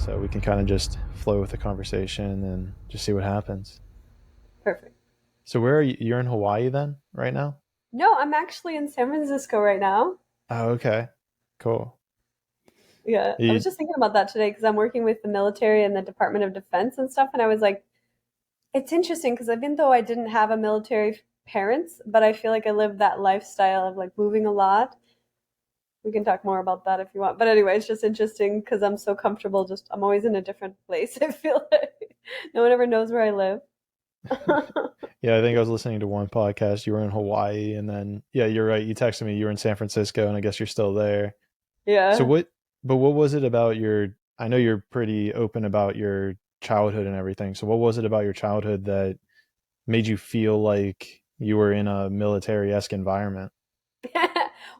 so we can kind of just flow with the conversation and just see what happens. Perfect. So where are you? You're in Hawaii then, right now? No, I'm actually in San Francisco right now. Oh, okay, cool. Yeah, I was You, just thinking about that today because I'm working with the military and the Department of Defense and stuff, and I was like, it's interesting because even though I didn't have a military parents, but I feel like I lived that lifestyle of like moving a lot. We can talk more about that if you want. But anyway, it's just interesting because I'm so comfortable. Just I'm always in a different place. I feel like no one ever knows where I live. yeah, I think I was listening to one podcast. You were in Hawaii, and then yeah, you're right. You texted me you were in San Francisco, and I guess you're still there. So Yeah. what? But what was it about your? I know you're pretty open about your childhood and everything. So what was it about your childhood that made you feel like you were in a military-esque environment?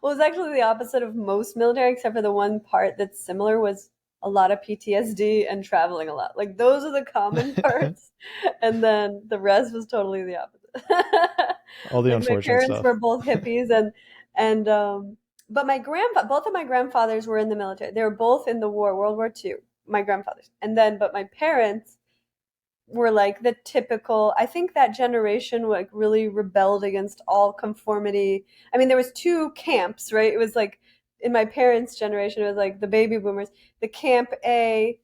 Well, it's actually the opposite of most military, except for the one part that's similar was a lot of PTSD and traveling a lot. Like those are the common parts, and then the rest was totally the opposite. All the Like my unfortunate parents stuff. were both hippies, and but my both of my grandfathers were in the military. They were both in the war, World War II. My grandfathers, and then but my parents were like the typical. I think that generation like really rebelled against all conformity. I mean, there was two camps, right? It was like in my parents' generation, it was like the baby boomers. The camp A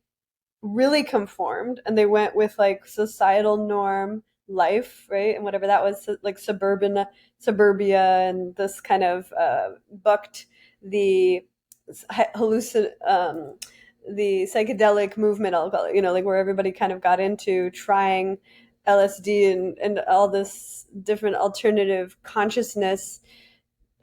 really conformed, and they went with like societal norm life, right? And whatever that was, like suburbia, and this kind of bucked the hallucin the psychedelic movement, I'll call it, like where everybody kind of got into trying LSD and all this different alternative consciousness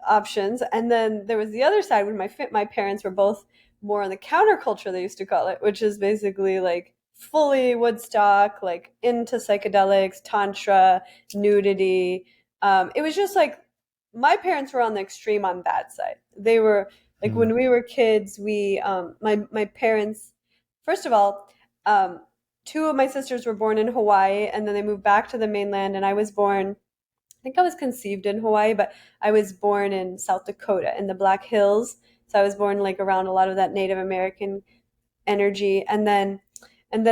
options. And then there was the other side when my parents were both more on the counterculture, they used to call it, which is basically like fully Woodstock, like into psychedelics, tantra, nudity. It was just like my parents were on the extreme on that side. They were like Hmm. when we were kids, we my parents, first of all, two of my sisters were born in Hawaii, and then they moved back to the mainland, and I was born, I think I was conceived in Hawaii, but I was born in South Dakota in the Black Hills. So I was born like around a lot of that Native American energy, and then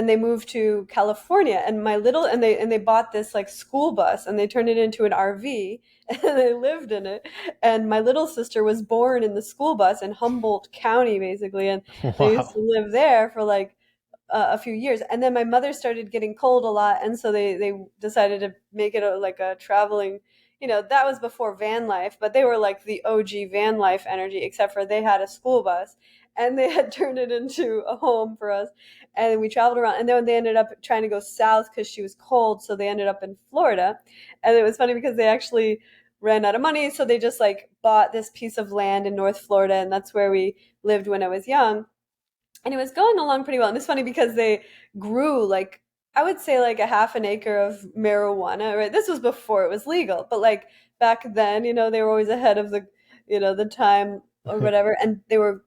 they moved to California, and they bought this like school bus, and they turned it into an RV, and they lived in it. And my little sister was born in the school bus in Humboldt County, basically, and they used to Wow. live there for like a few years. And then my mother started getting cold a lot, and so they decided to make it like a traveling. That was before van life, but they were like the OG van life energy, except for they had a school bus, and they had turned it into a home for us. And we traveled around, and then they ended up trying to go south because she was cold, so they ended up in Florida. And it was funny because they actually ran out of money, so they just like bought this piece of land in North Florida, and that's where we lived when I was young, and it was going along pretty well. And it's funny because they grew like, I would say like a half an acre of marijuana. Right, this was before it was legal, but like back then, they were always ahead of the time or whatever. And they were,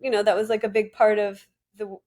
that was like a big part of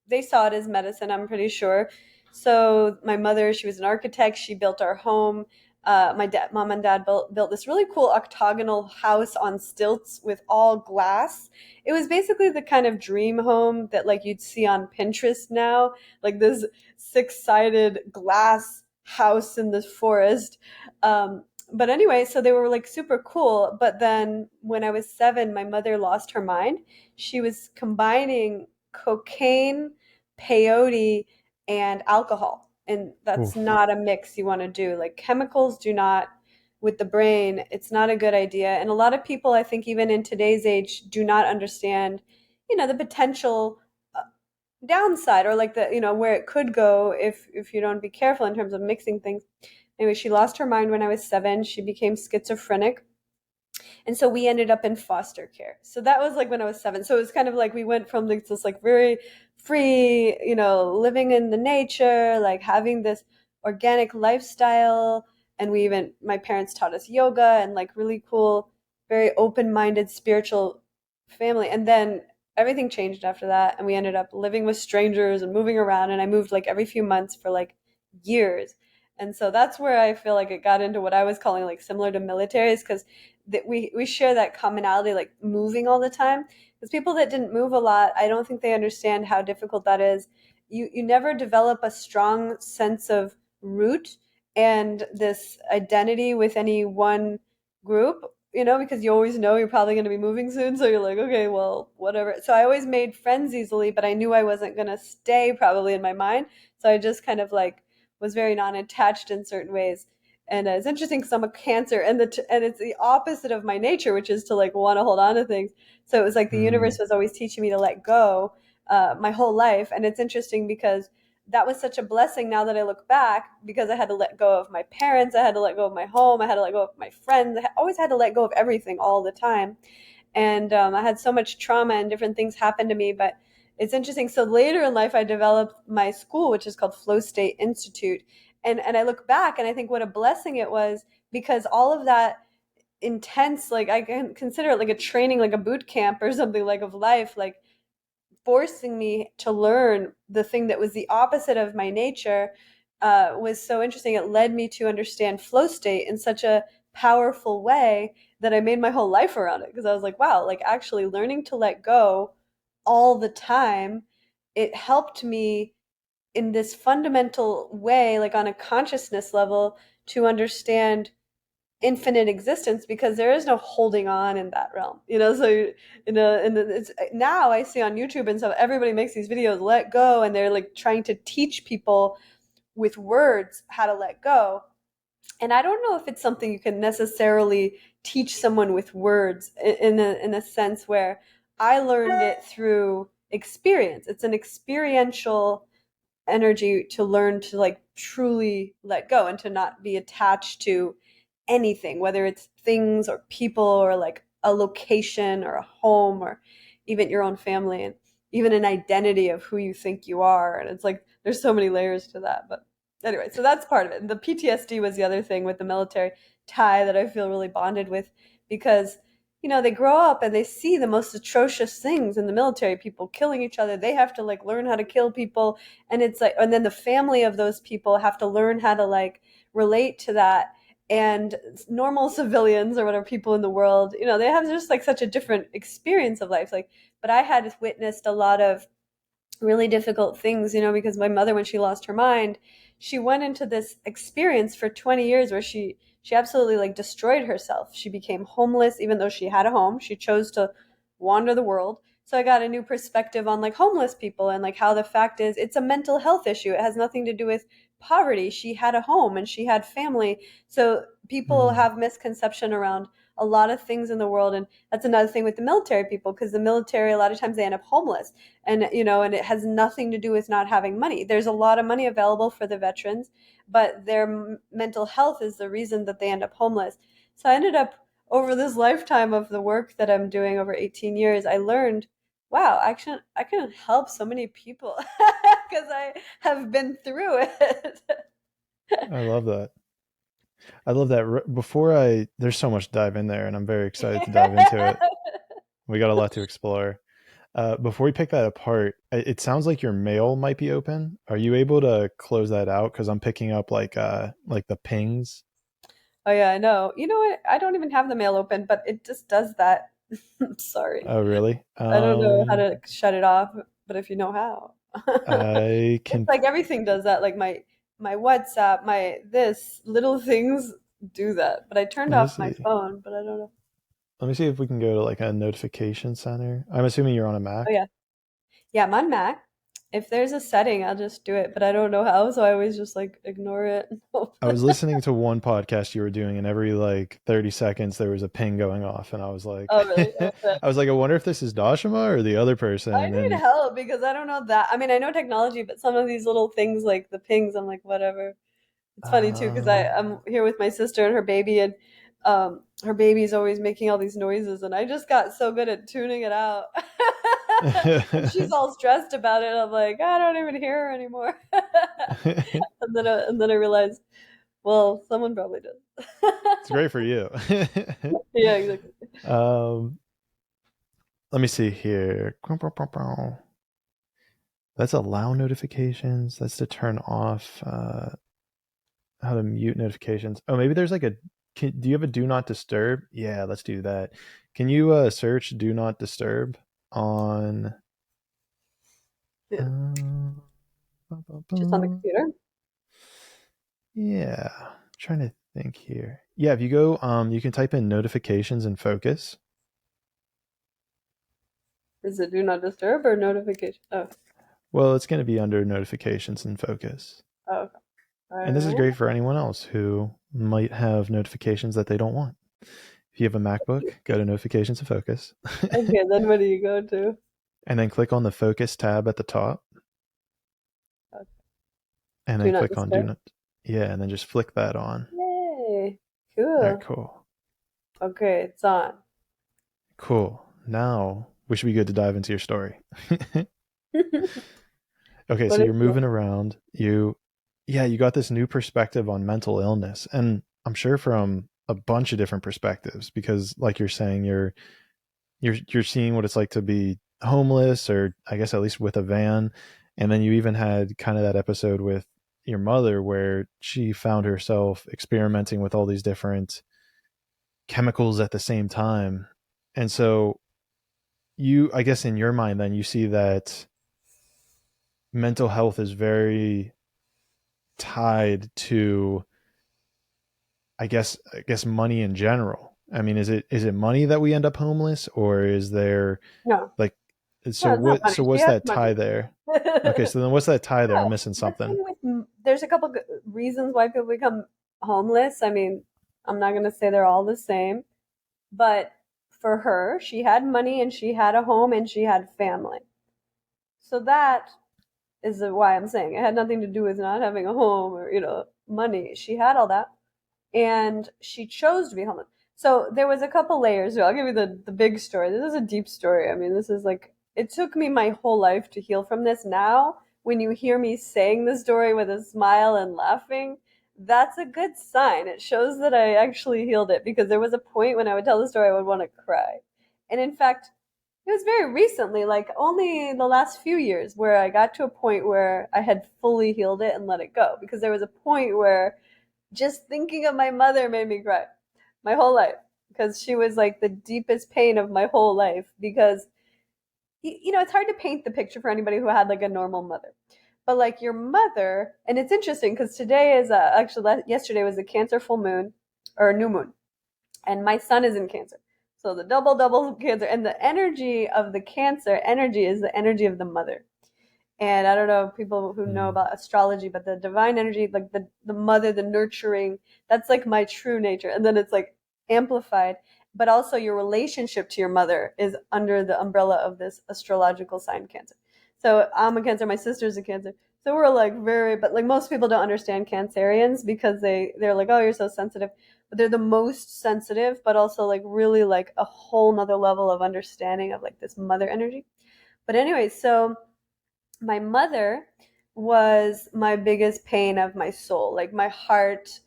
they saw it as medicine, I'm pretty sure. So my mother, she was an architect. She built our home. Mom and dad built this really cool octagonal house on stilts with all glass. It was basically the kind of dream home that like you'd see on Pinterest now, like this six-sided glass house in the forest. But anyway, so they were like super cool. But then when I was 7, my mother lost her mind. She was combining cocaine, peyote, and alcohol. And that's Oof. not a mix you want to do. Like chemicals do not, with the brain, it's not a good idea. And a lot of people, I think, even in today's age, do not understand, the potential downside, or like the, where it could go if you don't be careful in terms of mixing things. Anyway, she lost her mind when I was 7. She became schizophrenic, and so we ended up in foster care. So that was like when I was 7. So it was kind of like we went from like this like very free, living in the nature, like having this organic lifestyle. And my parents taught us yoga and like really cool, very open-minded spiritual family. And then everything changed after that, and we ended up living with strangers and moving around, and I moved like every few months for like years. And so that's where I feel like it got into what I was calling like similar to militaries, because that we share that commonality, like moving all the time. Because people that didn't move a lot, I don't think they understand how difficult that is. you never develop a strong sense of root and this identity with any one group, because you always know you're probably going to be moving soon. So you're like, okay, well, whatever. So I always made friends easily, but I knew I wasn't going to stay probably in my mind. So I just kind of like was very non-attached in certain ways. And it's interesting because I'm a Cancer, and and it's the opposite of my nature, which is to like want to hold on to things. So it was like the universe Mm, was always teaching me to let go my whole life. And it's interesting because that was such a blessing now that I look back, because I had to let go of my parents, I had to let go of my home, I had to let go of my friends, always had to let go of everything all the time. And I had so much trauma and different things happen to me. But it's interesting. So later in life, I developed my school, which is called Flow State Institute. And I look back and I think what a blessing it was, because all of that intense, like I can consider it like a training, like a boot camp or something like of life, like forcing me to learn the thing that was the opposite of my nature, was so interesting. It led me to understand flow state in such a powerful way that I made my whole life around it, because I was like, wow, like actually learning to let go all the time, it helped me in this fundamental way, like on a consciousness level, to understand infinite existence, because there is no holding on in that realm, so and it's now I see on YouTube and stuff, everybody makes these videos, let go, and they're like trying to teach people with words how to let go. And I don't know if it's something you can necessarily teach someone with words in a sense where I learned it through experience. It's an experiential energy to learn to like truly let go and to not be attached to anything, whether it's things or people or like a location or a home or even your own family, and even an identity of who you think you are. And it's like there's so many layers to that. But anyway, so that's part of it. And the PTSD was the other thing with the military tie that I feel really bonded with, because they grow up and they see the most atrocious things in the military, people killing each other. They have to like learn how to kill people. And it's like, and then the family of those people have to learn how to like relate to that. And normal civilians or whatever people in the world, they have just like such a different experience of life. Like, but I had witnessed a lot of really difficult things, because my mother, when she lost her mind, she went into this experience for 20 years where she absolutely like destroyed herself. She became homeless even though she had a home. She chose to wander the world. So I got a new perspective on like homeless people and like how the fact is it's a mental health issue. It has nothing to do with poverty. She had a home and she had family. So people mm, have misconception around a lot of things in the world. And that's another thing with the military people, because the military, a lot of times they end up homeless. And and it has nothing to do with not having money. There's a lot of money available for the veterans, but their mental health is the reason that they end up homeless. So I ended up, over this lifetime of the work that I'm doing over 18 years, I learned, wow, actually I can help so many people because I have been through it. I love that. I love that. Before there's so much to dive in there, and I'm very excited to dive into it. We got a lot to explore. Before we pick that apart, it sounds like your mail might be open. Are you able to close that out? Because I'm picking up like the pings. Oh yeah, I know. You know what? I don't even have the mail open, but it just does that. I'm sorry. Oh, really? I don't know how to shut it off, but if you know how. I It's can. like everything does that. Like my WhatsApp, my this little things do that. But I turned Let me off my see. phone, but I don't know. Let me see if we can go to like a notification center. I'm assuming you're on a Oh Mac. yeah. Yeah, I'm on Mac. If there's a setting, I'll just do it, but I don't know how, so I always just like ignore it. I was listening to one podcast you were doing, and every like 30 seconds there was a ping going off, and I was like, Oh really? Oh, I was like, I wonder if this is Dashama or the other I person. need And help because I don't know that. I mean, I know technology, but some of these little things like the pings, I'm like, whatever. It's funny too because um, I'm here with my sister and her baby, and her baby's always making all these noises, and I just got so good at tuning it out. And she's all stressed about it. I'm like, I don't even hear her anymore. And then I realized, well, someone probably does. it's great for you. Yeah, exactly. um, let me see here. That's allow notifications. That's to turn off. How to mute notifications. Oh, maybe there's like do you have a do not disturb? Yeah, let's do that. Can you search do not disturb on? Yeah. Uh, Just on the computer. Yeah, trying to think here. Yeah, if you go, you can type in notifications and focus. Is it do not disturb or notification? Oh, Well, it's going to be under notifications and focus. oh, okay. All And this is right. great for anyone else who might have notifications that they don't want. If you have a MacBook, go to notifications and focus, Okay, then what do you go to? and then click on the focus tab at the top, Okay. and Do then not click on do disturb. not. Yeah, and then just flick that on. Yay. All right, Cool. cool. Okay, it's on. Cool. Now we should be good to dive into your story. Okay, What so is you're it? moving around. Yeah, you got this new perspective on mental illness, and I'm sure from a bunch of different perspectives because, like you're saying, you're seeing what it's like to be homeless, or I guess at least with a van, and then you even had kind of that episode with your mother where she found herself experimenting with all these different chemicals at the same time, and so I guess in your mind, then you see that mental health is very tied to I guess money in general. I mean, is it money that we end up homeless, or is there No, like no, it's not money. so She what's has that money. tie there? Okay, so then what's that tie there? I'm No, missing the something. thing with there's a couple reasons why people become homeless. I mean, I'm not gonna say they're all the same, but for her, she had money and she had a home and she had family. So that is why I'm saying it had nothing to do with not having a home or money. She had all that, and she chose to be homeless. So there was a couple layers. I'll give you the big story. This is a deep story. I mean, this is like it took me my whole life to heal from this. Now, when you hear me saying the story with a smile and laughing, that's a good sign. It shows that I actually healed it because there was a point when I would tell the story I would want to cry. And in fact, it was very recently, like only the last few years, where I got to a point where I had fully healed it and let it go. Because there was a point where just thinking of my mother made me cry my whole life because she was like the deepest pain of my whole life because it's hard to paint the picture for anybody who had like a normal mother, but like your mother. And it's interesting because today is actually yesterday was a Cancer full moon or new moon, and my son is in Cancer, so the double Cancer, and the energy of the Cancer energy is the energy of the mother. And I don't know people who know Mm. about astrology, but the divine energy, like the mother, the nurturing, that's like my true nature. And then it's like amplified, but also your relationship to your mother is under the umbrella of this astrological sign Cancer. So I'm a Cancer, my sister's a Cancer. So we're like very, but like most people don't understand Cancerians because they're like, oh, you're so sensitive. But they're the most sensitive, but also like really like a whole nother level of understanding of like this mother energy. But anyway, so my mother was my biggest pain of my soul, like my heart.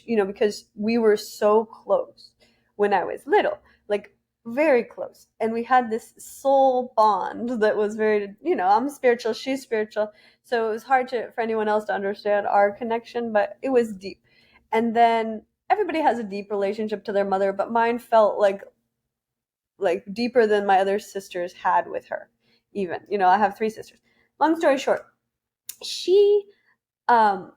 Because we were so close when I was little, like very close, and we had this soul bond that was very, I'm spiritual, she's spiritual, so it was hard for anyone else to understand our connection, but it was deep. And then everybody has a deep relationship to their mother, but mine felt like deeper than my other sisters had with her. Even, I have three sisters. Long story short, she um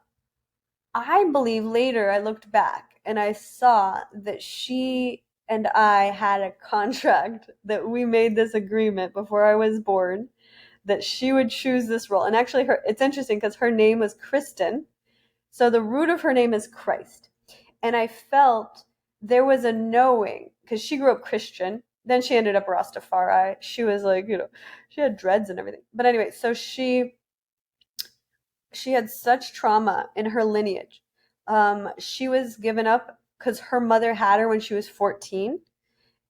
I believe later I looked back and I saw that she and I had a contract, that we made this agreement before I was born, that she would choose this role. And actually it's interesting because her name was Kristen, so the root of her name is Christ. And I felt there was a knowing because she grew up Christian. Then she ended up Rastafari. She was like, she had dreads and everything. But anyway, so she had such trauma in her lineage. She was given up because her mother had her when she was 14,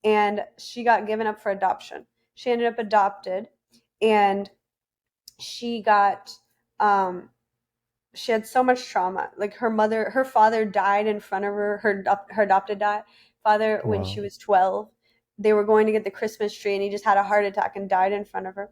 and she got given up for adoption. She ended up adopted, and she got um, she had so much trauma. Like her father died in front of her adopted father when she Wow. was 12. They were going to get the Christmas tree, and he just had a heart attack and died in front of her.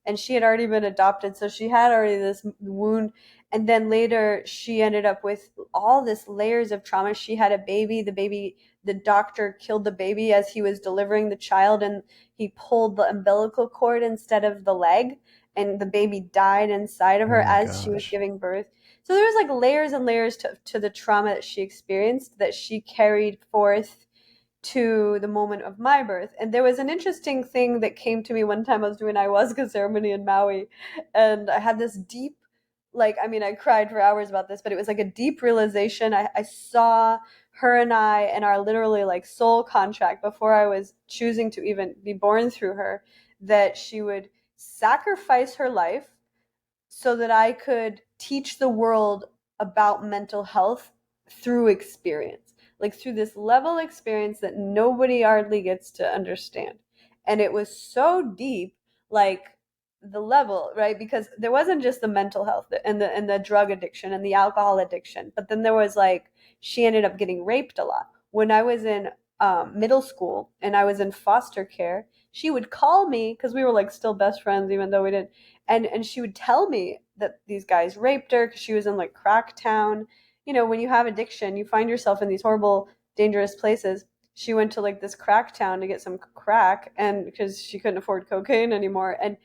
And she had already been adopted, so she had already this wound. And then later, she ended up with all this layers of trauma. She had a baby. The baby the doctor killed the baby as he was delivering the child, and he pulled the umbilical cord instead of the leg, and the baby died inside of Oh her my as she was gosh. giving birth. So there was like layers and layers to the trauma that she experienced that she carried forth to the moment of my birth. And there was an interesting thing that came to me one time. I was doing ayahuasca ceremony in Maui, and I had this deep, like, I mean, I cried for hours about this, but it was like a deep realization. I saw her and I and our literally like soul contract before I was choosing to even be born through her, that she would sacrifice her life so that I could teach the world about mental health through experience, like through this level experience that nobody hardly gets to understand. And it was so deep, like the level, right? Because there wasn't just the mental health and the drug addiction and the alcohol addiction, but then there was like she ended up getting raped a lot. When I was in middle school and I was in foster care, she would call me because we were like still best friends, even though we didn't, and she would tell me that these guys raped her because she was in like crack town. You know, when you have addiction, you find yourself in these horrible, dangerous places. She went to like this crack town to get some crack, and because she couldn't afford cocaine anymore, and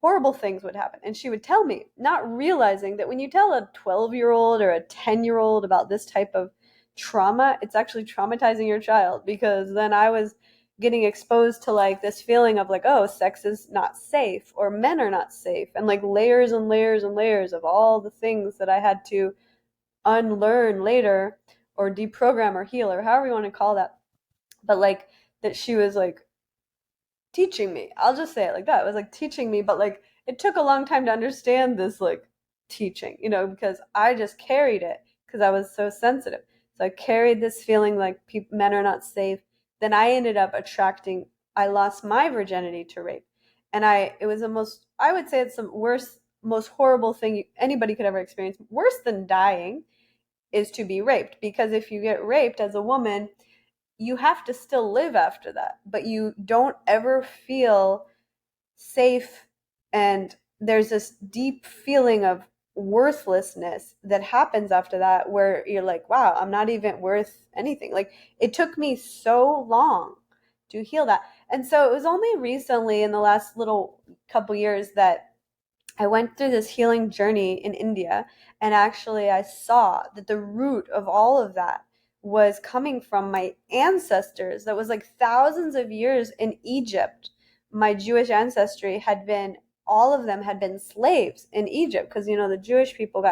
horrible things would happen. And she would tell me, not realizing that when you tell a 12-year-old or a 10-year-old about this type of trauma, it's actually traumatizing your child, because then I was getting exposed to like this feeling of like, oh, sex is not safe or men are not safe, and like layers and layers and layers of all the things that I had to unlearn later or deprogram or heal or however you want to call that. But like that she was like teaching me. I'll just say it like that. It was like teaching me, but like it took a long time to understand this like teaching, you know, because I just carried it because I was so sensitive. So I carried this feeling like men are not safe. Then I ended up attracting, I lost my virginity to rape. And it was the most, I would say it's the worst, most horrible thing anybody could ever experience. Worse than dying is to be raped, because if you get raped as a woman, you have to still live after that, but you don't ever feel safe. And there's this deep feeling of worthlessness that happens after that, where you're like, wow, I'm not even worth anything. Like, it took me so long to heal that. And so it was only recently in the last little couple years that I went through this healing journey in India, and actually I saw that the root of all of that was coming from my ancestors. That was like thousands of years in Egypt. My Jewish ancestry had been, all of them had been slaves in Egypt, because you know the Jewish people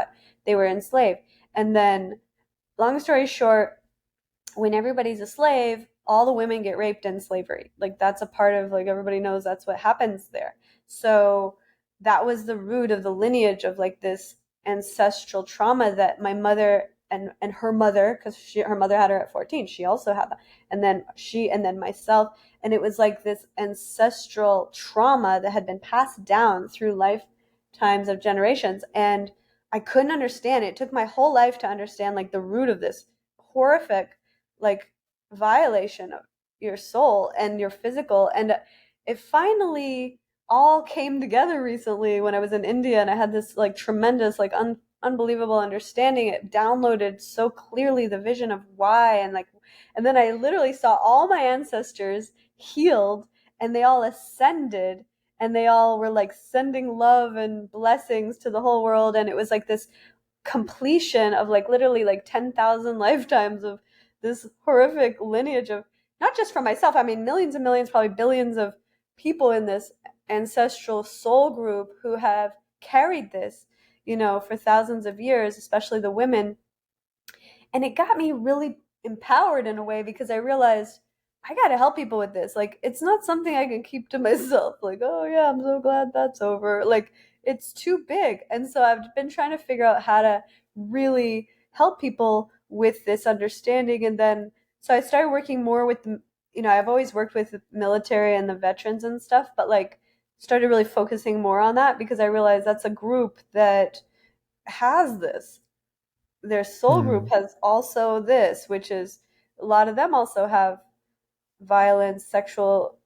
they were enslaved. And then, long story short, when everybody's a slave, all the women get raped in slavery. Like, that's a part of, like, everybody knows that's what happens there. So that was the root of the lineage of like this ancestral trauma that my mother and her mother, because her mother had her at 14, she also had that, and then myself. And it was like this ancestral trauma that had been passed down through lifetimes of generations. And I couldn't understand it. It took my whole life to understand like the root of this horrific like violation of your soul and your physical. And it finally all came together recently when I was in India, and I had this like tremendous like unbelievable understanding. It downloaded so clearly the vision of why, and like, and then I literally saw all my ancestors healed, and they all ascended, and they all were like sending love and blessings to the whole world. And it was like this completion of like literally like 10,000 lifetimes of this horrific lineage of, not just for myself, I mean millions and millions, probably billions of people in this ancestral soul group who have carried this, you know, for thousands of years, especially the women. And it got me really empowered in a way, because I realized I got to help people with this. Like, it's not something I can keep to myself. Like, oh yeah, I'm so glad that's over. Like, it's too big. And so I've been trying to figure out how to really help people with this understanding. And then, so I started working more with the, you know, I've always worked with the military and the veterans and stuff, but like started really focusing more on that, because I realized that's a group that has this, their soul group Hmm. has also this, which is a lot of them also have violence, sexual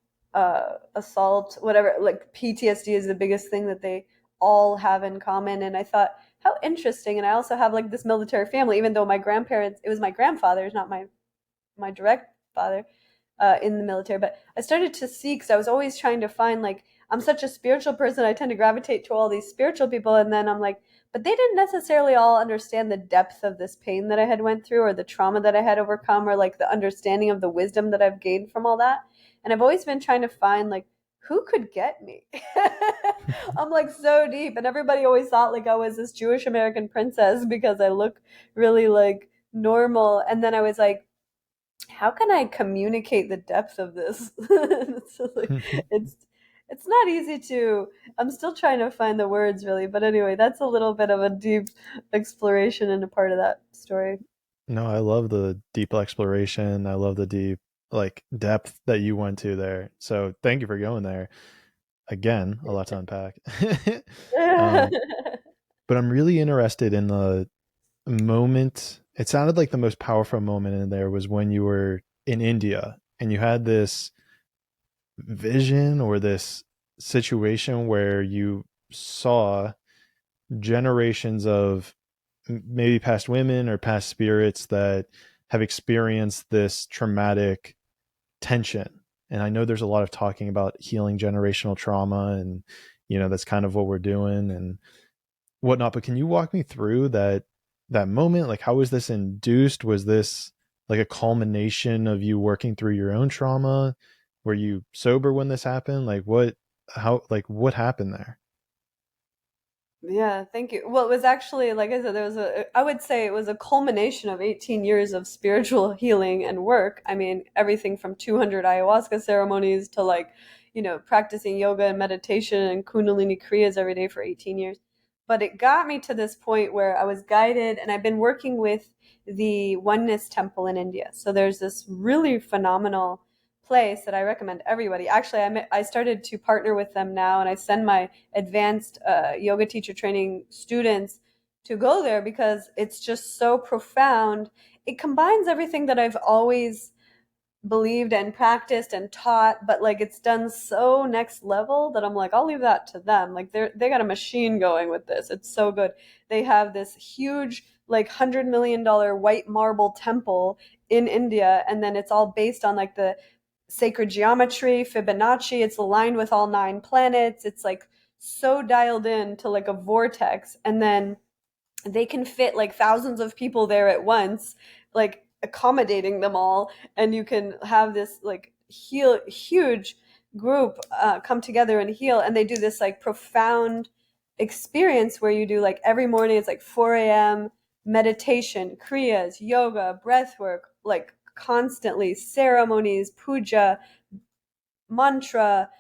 assault, whatever. Like PTSD is the biggest thing that they all have in common. And I thought, how interesting. And I also have like this military family, even though my grandparents, it was my grandfather's, not my direct father in the military. But I started to see, because I was always trying to find, like, I'm such a spiritual person, I tend to gravitate to all these spiritual people, and then I'm like, but they didn't necessarily all understand the depth of this pain that I had went through, or the trauma that I had overcome, or like the understanding of the wisdom that I've gained from all that. And I've always been trying to find, like, who could get me? I'm like so deep, and everybody always thought like I was this Jewish American princess because I look really like normal. And then I was like, how can I communicate the depth of this? So like, it's it's not easy to. I'm still trying to find the words really, but anyway, that's a little bit of a deep exploration and a part of that story. No, I love the deep exploration. I love the deep like depth that you went to there. So thank you for going there. Again, a lot to unpack. um, but I'm really interested in the moment. It sounded like the most powerful moment in there was when you were in India and you had this vision or this situation where you saw generations of maybe past women or past spirits that have experienced this traumatic tension. And I know there's a lot of talking about healing generational trauma, and that's kind of what we're doing and whatnot. But can you walk me through that moment? Like, how was this induced? Was this like a culmination of you working through your own trauma? Were you sober when this happened? Like what happened there? Yeah, thank you. Well, it was actually, like I said, I would say it was a culmination of 18 years of spiritual healing and work. I mean, everything from 200 ayahuasca ceremonies to like, practicing yoga and meditation and Kundalini Kriyas every day for 18 years. But it got me to this point where I was guided, and I've been working with the Oneness temple in India. So there's this really phenomenal place that I recommend everybody. Actually, I started to partner with them now, and I send my advanced yoga teacher training students to go there because it's just so profound. It combines everything that I've always believed and practiced and taught, but like it's done so next level that I'm like, I'll leave that to them. Like they got a machine going with this. It's so good. They have this huge like $100 million white marble temple in India, and then it's all based on like the sacred geometry, Fibonacci. It's aligned with all 9 planets. It's like so dialed in to like a vortex. And then they can fit like thousands of people there at once, like accommodating them all. And you can have this like huge group come together and heal. And they do this like profound experience where you do like every morning, it's like 4 a.m. meditation, kriyas, yoga, breath work, like constantly ceremonies, puja, mantra,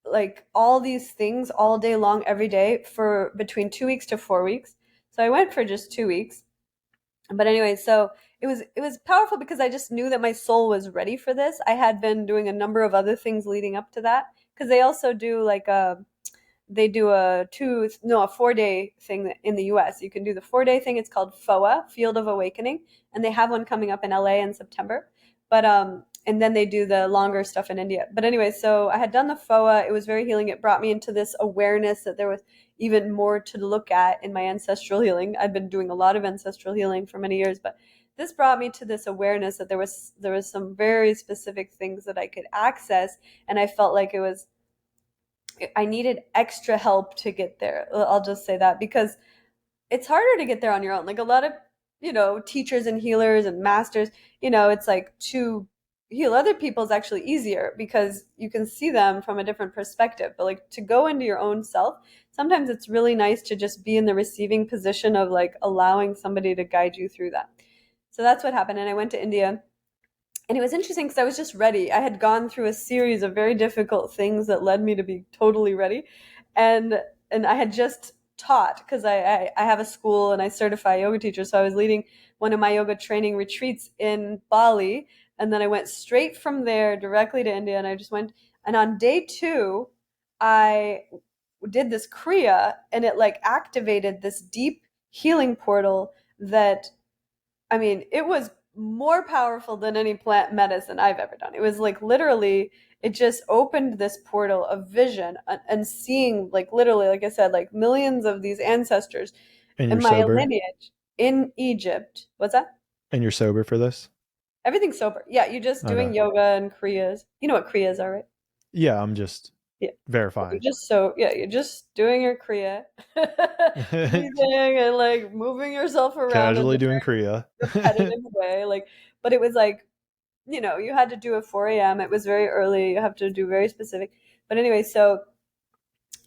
like all these things all day long every day for between 2 weeks to 4 weeks. So I went for just 2 weeks. But anyway, so it was powerful because I just knew that my soul was ready for this. I had been doing a number of other things leading up to that, because they also do like they do a 4 day thing in the US. You can do the 4 day thing. It's called FOA, Field of Awakening, and they have one coming up in LA in September. But and then they do the longer stuff in India. But anyway, so I had done the FOA. It was very healing. It brought me into this awareness that there was even more to look at in my ancestral healing. I've been doing a lot of ancestral healing for many years, but this brought me to this awareness that there was some very specific things that I could access, and I felt like I needed extra help to get there. I'll just say that, because it's harder to get there on your own. Like a lot of, teachers and healers and masters, it's like to heal other people is actually easier because you can see them from a different perspective. But like to go into your own self, sometimes it's really nice to just be in the receiving position of like allowing somebody to guide you through that. So that's what happened. And I went to India, and it was interesting because I was just ready. I had gone through a series of very difficult things that led me to be totally ready, and I had just taught because I have a school and I certify yoga teachers. So I was leading one of my yoga training retreats in Bali, and then I went straight from there directly to India, and I just went. And on day 2, I did this kriya, and it like activated this deep healing portal that, I mean, it was more powerful than any plant medicine I've ever done. It was like literally, it just opened this portal of vision and seeing, like, literally, like I said, like millions of these ancestors And in you're my sober? lineage in Egypt. What's that? And you're sober for this? Everything's sober. Yeah, you're just Okay. doing yoga and kriyas. You know what kriyas are, right? Yeah, I'm just Yeah. You're verifying. just so yeah, you're just doing your kriya, breathing and like moving yourself around in Casually this doing Kriya. repetitive way. Like, but it was like, you had to do it 4 a.m. It was very early. You have to do very specific. But anyway, so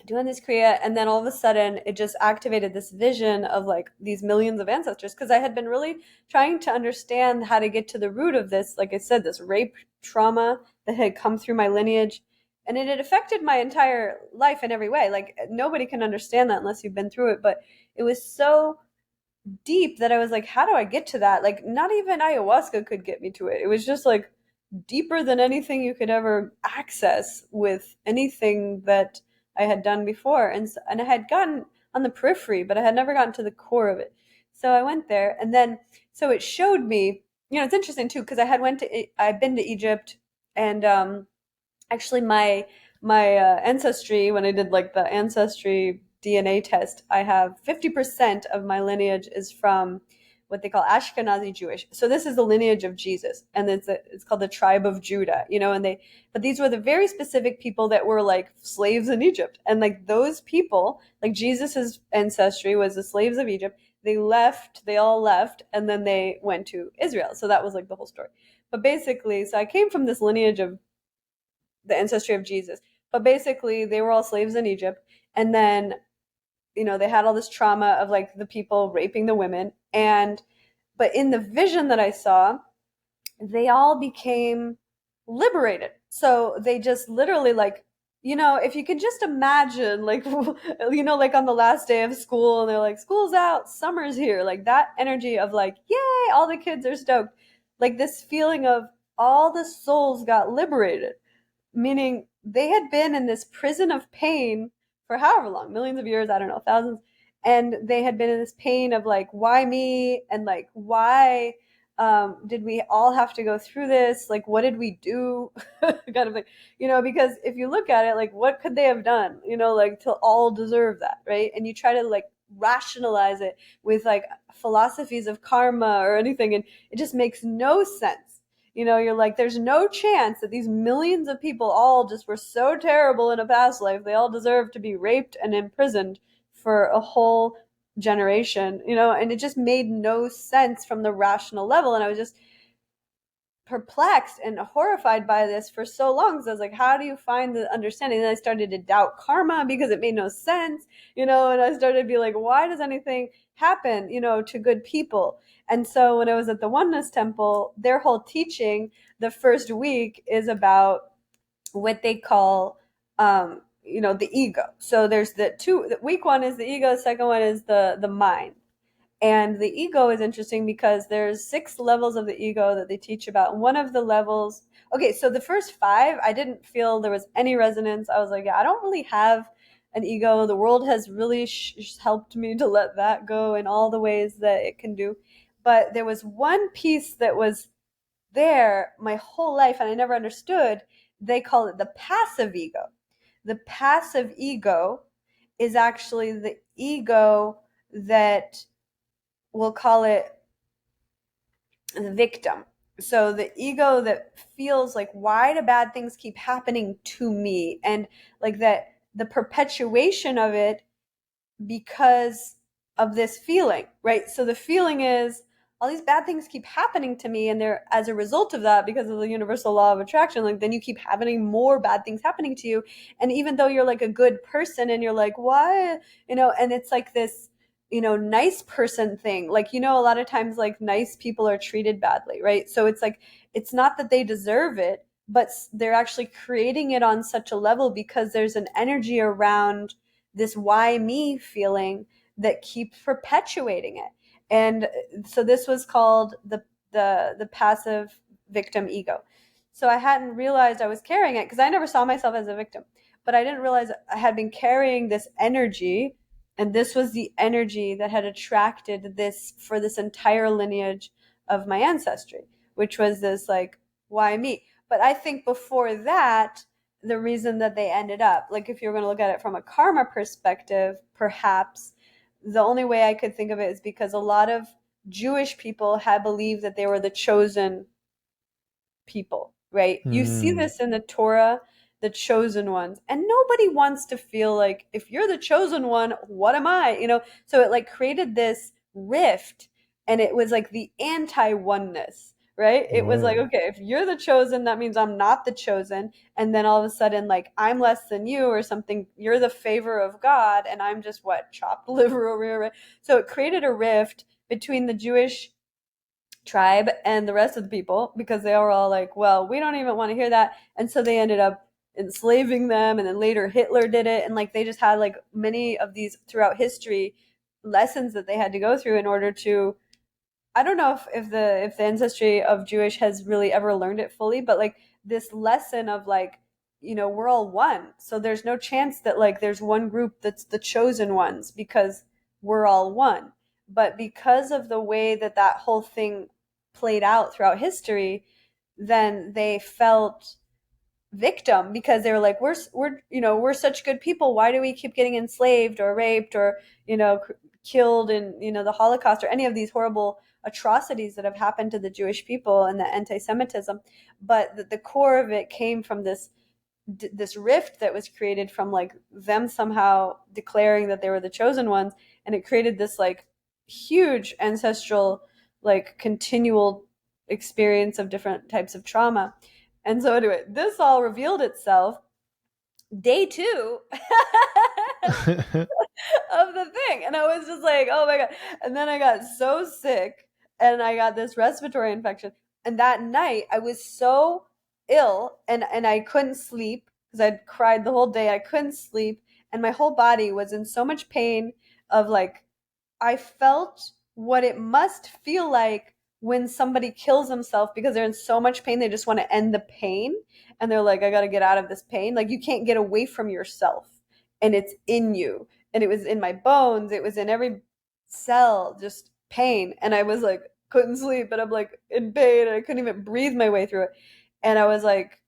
doing this kriya, and then all of a sudden it just activated this vision of like these millions of ancestors, because I had been really trying to understand how to get to the root of this, like I said, this rape trauma that had come through my lineage, and it had affected my entire life in every way. Like nobody can understand that unless you've been through it, but it was so deep that I was like, how do I get to that? Like not even ayahuasca could get me to it. It was just like deeper than anything you could ever access with anything that I had done before. And I had gotten on the periphery, but I had never gotten to the core of it. So I went there, and then so it showed me, it's interesting too, because I've been to Egypt, and actually my ancestry, when I did like the ancestry DNA test, I have 50% of my lineage is from what they call Ashkenazi Jewish. So this is the lineage of Jesus, and it's called the tribe of Judah, but these were the very specific people that were like slaves in Egypt, and like those people, like Jesus's ancestry was the slaves of Egypt. They all left, and then they went to Israel. So that was like the whole story. But basically, so I came from this lineage of the ancestry of Jesus. But basically, they were all slaves in Egypt. And then, they had all this trauma of like the people raping the women. But in the vision that I saw, they all became liberated. So they just literally, like, if you can just imagine, like, like on the last day of school, and they're like, school's out, summer's here, like that energy of like, yay, all the kids are stoked. Like this feeling of all the souls got liberated, meaning they had been in this prison of pain for however long, millions of years, I don't know, thousands. And they had been in this pain of like, why me? And like, why did we all have to go through this? Like, what did we do? Kind of thing, because if you look at it, like, what could they have done, like to all deserve that, right? And you try to like rationalize it with like philosophies of karma or anything, and it just makes no sense. You're like, there's no chance that these millions of people all just were so terrible in a past life. They all deserve to be raped and imprisoned for a whole generation, and it just made no sense from the rational level. And I was just perplexed and horrified by this for so long. So I was like, how do you find the understanding? And I started to doubt karma because it made no sense, and I started to be like, why does anything happen, to good people? And so when I was at the Oneness Temple, their whole teaching the first week is about what they call the ego. So there's week one is the ego, second one is the mind. And the ego is interesting because there's 6 levels of the ego that they teach about. And one of the levels, okay, so the first 5, I didn't feel there was any resonance. I was like, yeah, I don't really have an ego. The world has really helped me to let that go in all the ways that it can do. But there was one piece that was there my whole life, and I never understood. They call it the passive ego. The passive ego is actually the ego that, we'll call it the victim. So the ego that feels like, why do bad things keep happening to me? And like that, the perpetuation of it because of this feeling, right? So the feeling is all these bad things keep happening to me, and they're as a result of that, because of the universal law of attraction, like then you keep having more bad things happening to you. And even though you're like a good person and you're like, why, and it's like this, nice person thing. Like, a lot of times like nice people are treated badly, right? So it's like, it's not that they deserve it, but they're actually creating it on such a level because there's an energy around this why me feeling that keeps perpetuating it. And so this was called the passive victim ego. So I hadn't realized I was carrying it because I never saw myself as a victim, but I didn't realize I had been carrying this energy, and this was the energy that had attracted this for this entire lineage of my ancestry, which was this like, why me? But I think before that, the reason that they ended up, like if you're going to look at it from a karma perspective, perhaps the only way I could think of it is because a lot of Jewish people had believed that they were the chosen people, right? You see Mm. this in the Torah, the chosen ones, and nobody wants to feel like, if you're the chosen one, what am I? So it like created this rift, and it was like the anti-oneness, right? It was like, Whoa. okay, if you're the chosen, that means I'm not the chosen. And then all of a sudden, like, I'm less than you or something. You're the favor of God, and I'm just what, chopped liver over here, right? So it created a rift between the Jewish tribe and the rest of the people, because they were all like, well, we don't even want to hear that. And so they ended up enslaving them, and then later Hitler did it, and like they just had like many of these throughout history lessons that they had to go through in order to, I don't know if the ancestry of Jewish has really ever learned it fully, but like this lesson of like, we're all one. So there's no chance that like there's one group that's the chosen ones, because we're all one. But because of the way that that whole thing played out throughout history, then they felt victim, because they were like, we're such good people, why do we keep getting enslaved or raped or killed in the Holocaust or any of these horrible atrocities that have happened to the Jewish people and the anti-Semitism. But the core of it came from this rift that was created from like them somehow declaring that they were the chosen ones, and it created this like huge ancestral, like continual experience of different types of trauma. And so anyway, this all revealed itself day two of the thing. And I was just like, oh my God. And then I got so sick, and I got this respiratory infection. And that night I was so ill, and I couldn't sleep because I'd cried the whole day. I couldn't sleep. And my whole body was in so much pain of like, I felt what it must feel like when somebody kills himself because they're in so much pain. They just want to end the pain. And they're like, I got to get out of this pain. Like, you can't get away from yourself. And it's in you. And it was in my bones. It was in every cell, just pain. And I was like, couldn't sleep. And I'm like in pain. And I couldn't even breathe my way through it. And I was like,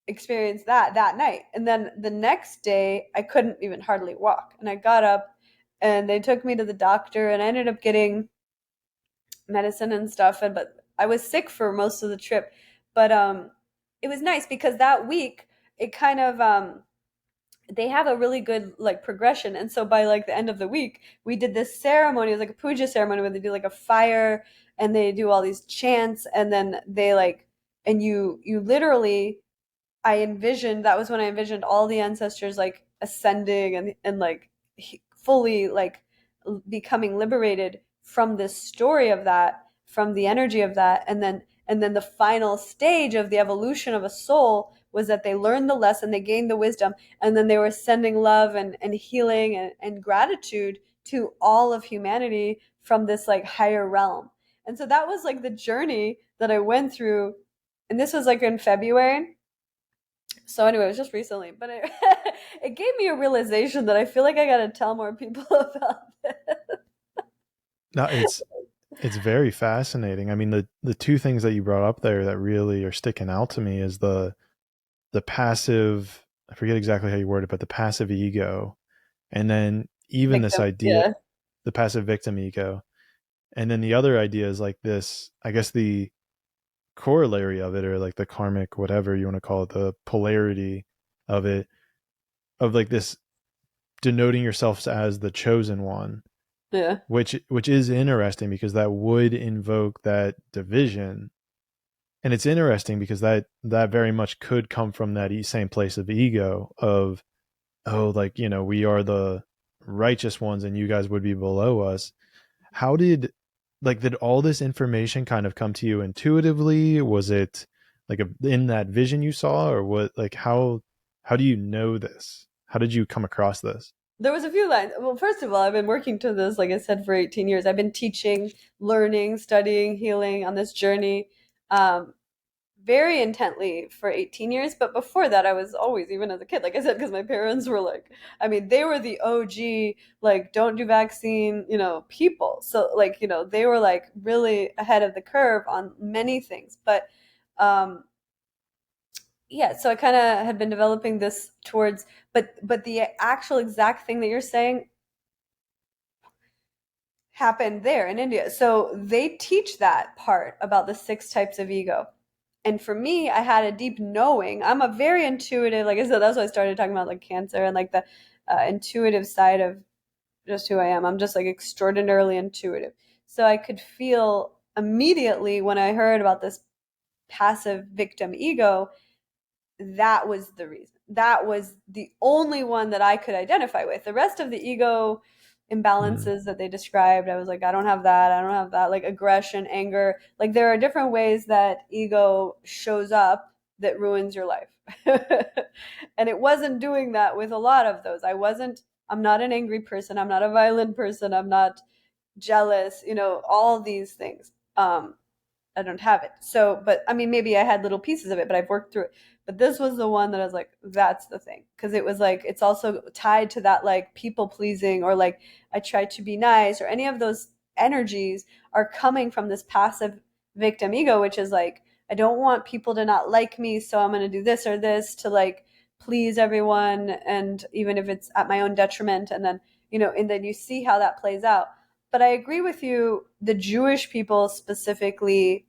experienced that night. And then the next day, I couldn't even hardly walk. And I got up, and they took me to the doctor, and I ended up getting medicine and stuff. And but I was sick for most of the trip. But it was nice because that week it kind of they have a really good like progression. And so by like the end of the week, we did this ceremony. It was like a puja ceremony where they do like a fire, and they do all these chants, and then they like, and you literally, I envisioned, that was when I envisioned all the ancestors like ascending and like fully like becoming liberated from this story of that, from the energy of that. And then the final stage of the evolution of a soul was that they learned the lesson, they gained the wisdom, and then they were sending love and healing and gratitude to all of humanity from this like higher realm. And so that was like the journey that I went through. And this was like in February. So anyway, it was just recently, but it gave me a realization that I feel like I got to tell more people about this. No, it's very fascinating. I mean, the two things that you brought up there that really are sticking out to me is the passive, I forget exactly how you word it, but the passive ego, and then even this Victim. idea, Yeah. the passive victim ego, and then the other idea is like this, I guess the corollary of it, or like the karmic, whatever you want to call it, the polarity of it, of like this denoting yourself as the chosen one, Yeah. which is interesting because that would invoke that division. And it's interesting because that very much could come from that same place of ego of, oh, like, we are the righteous ones and you guys would be below us. How did all this information kind of come to you intuitively? Was it like in that vision you saw, or what, like how do you know this? How did you come across this? There was a few lines. Well, first of all, I've been working to this, like I said, for 18 years. I've been teaching, learning, studying, healing on this journey. Um, very intently for 18 years. But before that, I was always, even as a kid, like I said, because my parents were like, I mean, they were the OG, like, don't do vaccine, people. So, like, they were like really ahead of the curve on many things. But um, yeah, so I kind of had been developing this towards, but the actual exact thing that you're saying happened there in India. So they teach that part about the six types of ego. And for me, I had a deep knowing. I'm a very intuitive, like I said, that's why I started talking about like cancer and like the intuitive side of just who I am. I'm just like extraordinarily intuitive. So I could feel immediately when I heard about this passive victim ego, that was the reason. That was the only one that I could identify with. The rest of the ego Mm. imbalances that they described, I was like, I don't have that. I don't have that. Like aggression, anger. Like there are different ways that ego shows up that ruins your life. And it wasn't doing that with a lot of those. I'm not an angry person. I'm not a violent person. I'm not jealous, all these things. I don't have it. So, but I mean, maybe I had little pieces of it, but I've worked through it. But this was the one that I was like, that's the thing. Because it was like, it's also tied to that like people pleasing or like I tried to be nice or any of those energies are coming from this passive victim ego, which is like, I don't want people to not like me. So I'm going to do this or this to like please everyone. And even if it's at my own detriment. And then you see how that plays out. But I agree with you. The Jewish people specifically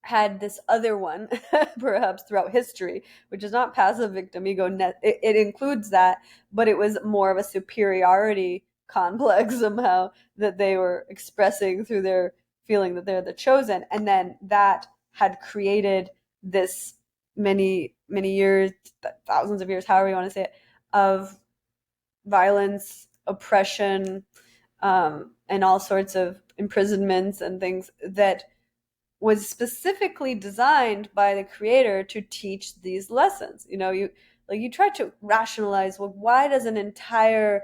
had this other one, perhaps throughout history, which is not passive victim ego. It includes that, but it was more of a superiority complex somehow that they were expressing through their feeling that they're the chosen. And then that had created this many, many years, thousands of years, however you want to say it, of violence, oppression, and all sorts of imprisonments and things that was specifically designed by the creator to teach these lessons. You try to rationalize, well, why does an entire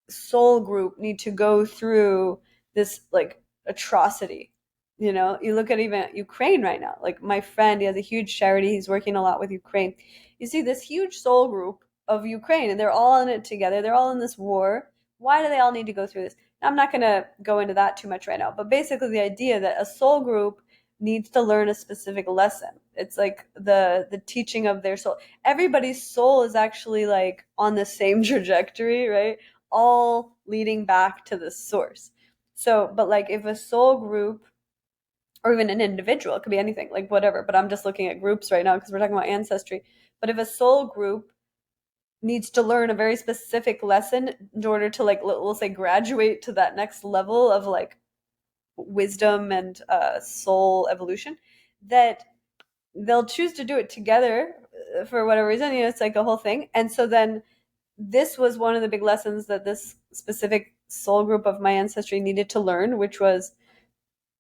soul group need to go through this like atrocity? You look at even Ukraine right now. Like my friend, he has a huge charity. He's working a lot with Ukraine. You see this huge soul group of Ukraine, and they're all in it together. They're all in this war. Why do they all need to go through this? Now, I'm not going to go into that too much right now, but basically the idea that a soul group needs to learn a specific lesson. It's like the teaching of their soul. Everybody's soul is actually like on the same trajectory, right? All leading back to the source. So, but like if a soul group or even an individual, it could be anything, like whatever, but I'm just looking at groups right now because we're talking about ancestry. But if a soul group needs to learn a very specific lesson in order to like we'll say graduate to that next level of like wisdom and soul evolution, that they'll choose to do it together for whatever reason. It's like a whole thing. And so then this was one of the big lessons that this specific soul group of my ancestry needed to learn, which was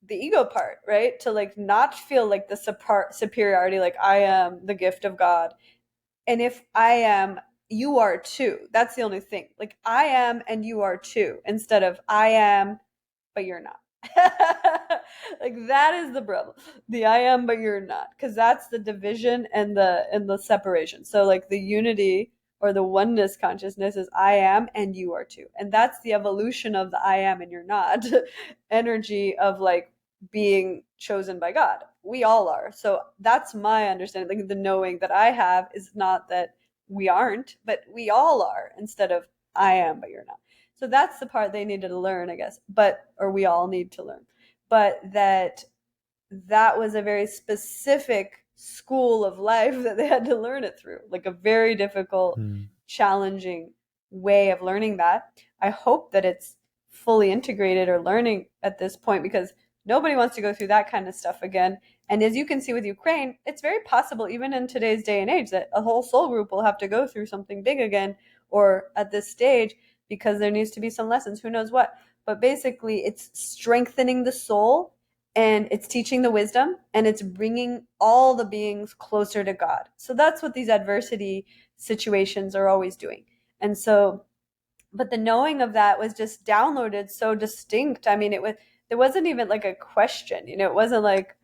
the ego part, right? To like not feel like the superiority, like I am the gift of God. And if I am, you are too. That's the only thing. Like I am and you are too, instead of I am, but you're not. Like that is the problem. The I am, but you're not. Because that's the division and the separation. So like the unity or the oneness consciousness is I am and you are too. And that's the evolution of the I am and you're not energy of like being chosen by God. We all are. So that's my understanding. Like the knowing that I have is not that we aren't, but we all are, instead of I am, but you're not. So that's the part they needed to learn, I guess, or we all need to learn. But that was a very specific school of life that they had to learn it through, like a very difficult, Mm. challenging way of learning that. I hope that it's fully integrated or learning at this point, because nobody wants to go through that kind of stuff again. And as you can see with Ukraine, it's very possible, even in today's day and age, that a whole soul group will have to go through something big again, or at this stage, because there needs to be some lessons, who knows what. But basically, it's strengthening the soul, and it's teaching the wisdom, and it's bringing all the beings closer to God. So that's what these adversity situations are always doing. And so, but the knowing of that was just downloaded so distinct. I mean, there wasn't even like a question, it wasn't like,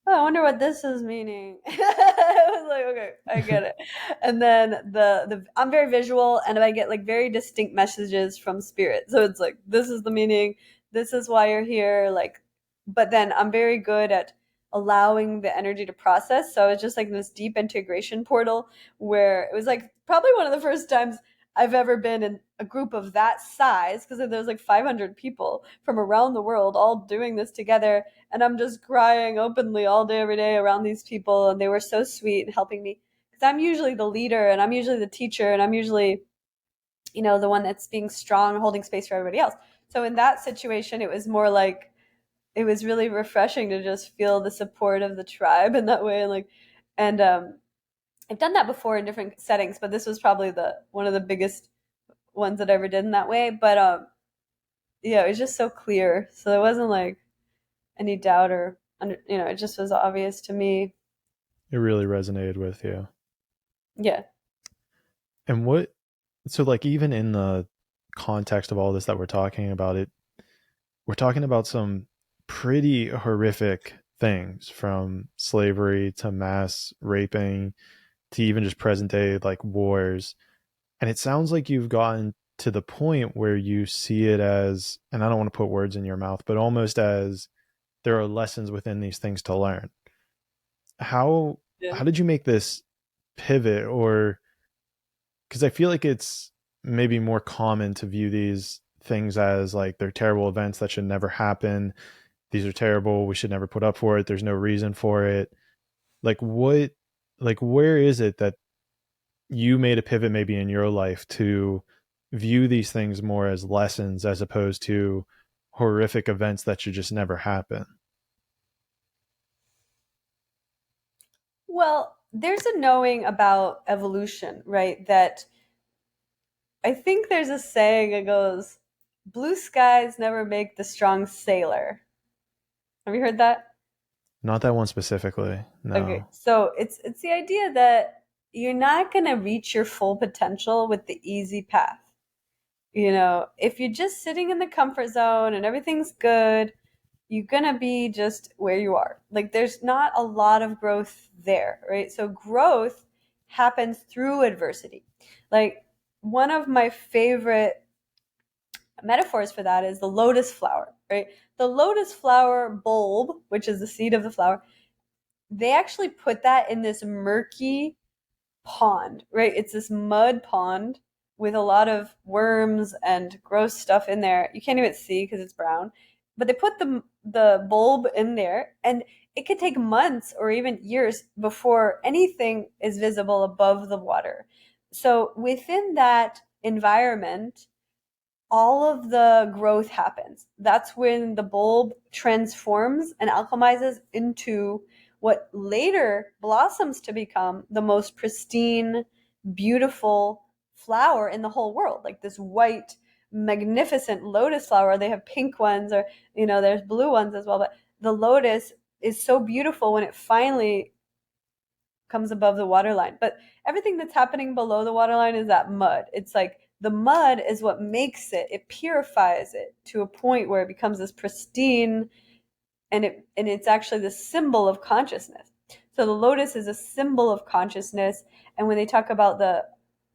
oh, I wonder what this is meaning. I was like, okay, I get it. And then the I'm very visual, and I get like very distinct messages from spirit. So it's like, this is the meaning, this is why you're here. Like, but then I'm very good at allowing the energy to process. So it's just like this deep integration portal where it was like probably one of the first times I've ever been in a group of that size, because there's like 500 people from around the world all doing this together, and I'm just crying openly all day every day around these people, and they were so sweet and helping me, because I'm usually the leader and I'm usually the teacher and I'm usually, the one that's being strong, holding space for everybody else. So in that situation, it was more like, it was really refreshing to just feel the support of the tribe in that way. And I've done that before in different settings, but this was probably the one of the biggest ones that I ever did in that way. But yeah, it was just so clear. So there wasn't like any doubt or it just was obvious to me. It really resonated with you. Yeah. And what, so like even in the context of all this that we're talking about, we're talking about some pretty horrific things, from slavery to mass raping to even just present day like wars. And it sounds like you've gotten to the point where you see it as, and I don't want to put words in your mouth, but almost as there are lessons within these things to learn. How Yeah. how did you make this pivot? Or because I feel like it's maybe more common to view these things as like they're terrible events that should never happen. These are terrible. We should never put up for it. There's no reason for it. Like what, like where is it that you made a pivot maybe in your life to view these things more as lessons as opposed to horrific events that should just never happen? Well, there's a knowing about evolution, right? That I think there's a saying that goes, blue skies never make the strong sailor. Have you heard that? Not that one specifically. Okay, No. so it's the idea that you're not going to reach your full potential with the easy path. If you're just sitting in the comfort zone and everything's good, you're going to be just where you are. Like there's not a lot of growth there, right? So growth happens through adversity. Like one of my favorite metaphors for that is the lotus flower, right? The lotus flower bulb, which is the seed of the flower, they actually put that in this murky pond, right? It's this mud pond with a lot of worms and gross stuff in there. You can't even see because it's brown. But they put the bulb in there, and it could take months or even years before anything is visible above the water. So within that environment, all of the growth happens. That's when the bulb transforms and alchemizes into what later blossoms to become the most pristine, beautiful flower in the whole world. Like this white, magnificent lotus flower. They have pink ones, or, there's blue ones as well. But the lotus is so beautiful when it finally comes above the waterline. But everything that's happening below the waterline is that mud. It's like the mud is what makes it purifies it to a point where it becomes this pristine, and it's actually the symbol of consciousness. So the lotus is a symbol of consciousness. And when they talk about the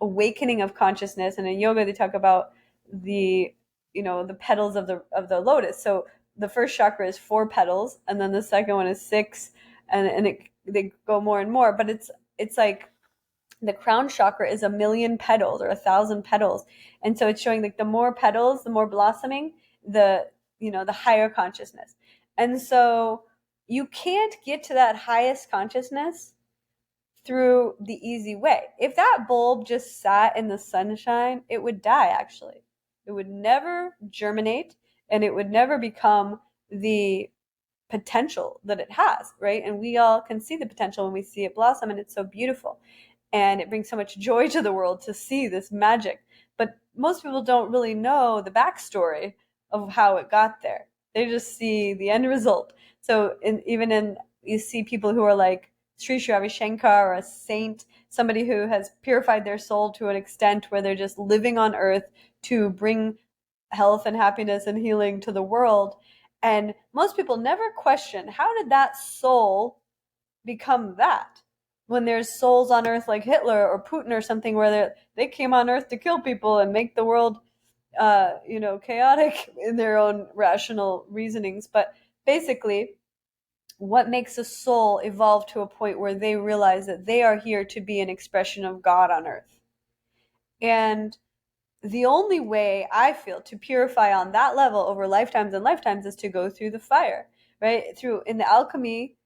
awakening of consciousness, and in yoga they talk about the the petals of the lotus. So the first chakra is 4 petals, and then the second one is 6, and they go more and more. But it's like the crown chakra is 1,000,000 petals or 1,000 petals, and so it's showing like the more petals, the more blossoming, the higher consciousness. And so you can't get to that highest consciousness through the easy way. If that bulb just sat in the sunshine, it would die, actually. It would never germinate, and it would never become the potential that it has, right? And we all can see the potential when we see it blossom, and it's so beautiful. And it brings so much joy to the world to see this magic. But most people don't really know the backstory of how it got there. They just see the end result. So you see people who are like Sri Sri Ravi Shankar, or a saint, somebody who has purified their soul to an extent where they're just living on earth to bring health and happiness and healing to the world. And most people never question, how did that soul become that? When there's souls on earth like Hitler or Putin or something, where they came on earth to kill people and make the world chaotic in their own rational reasonings. But basically, what makes a soul evolve to a point where they realize that they are here to be an expression of God on earth? And the only way I feel to purify on that level over lifetimes and lifetimes is to go through the fire, right? Through in the alchemy,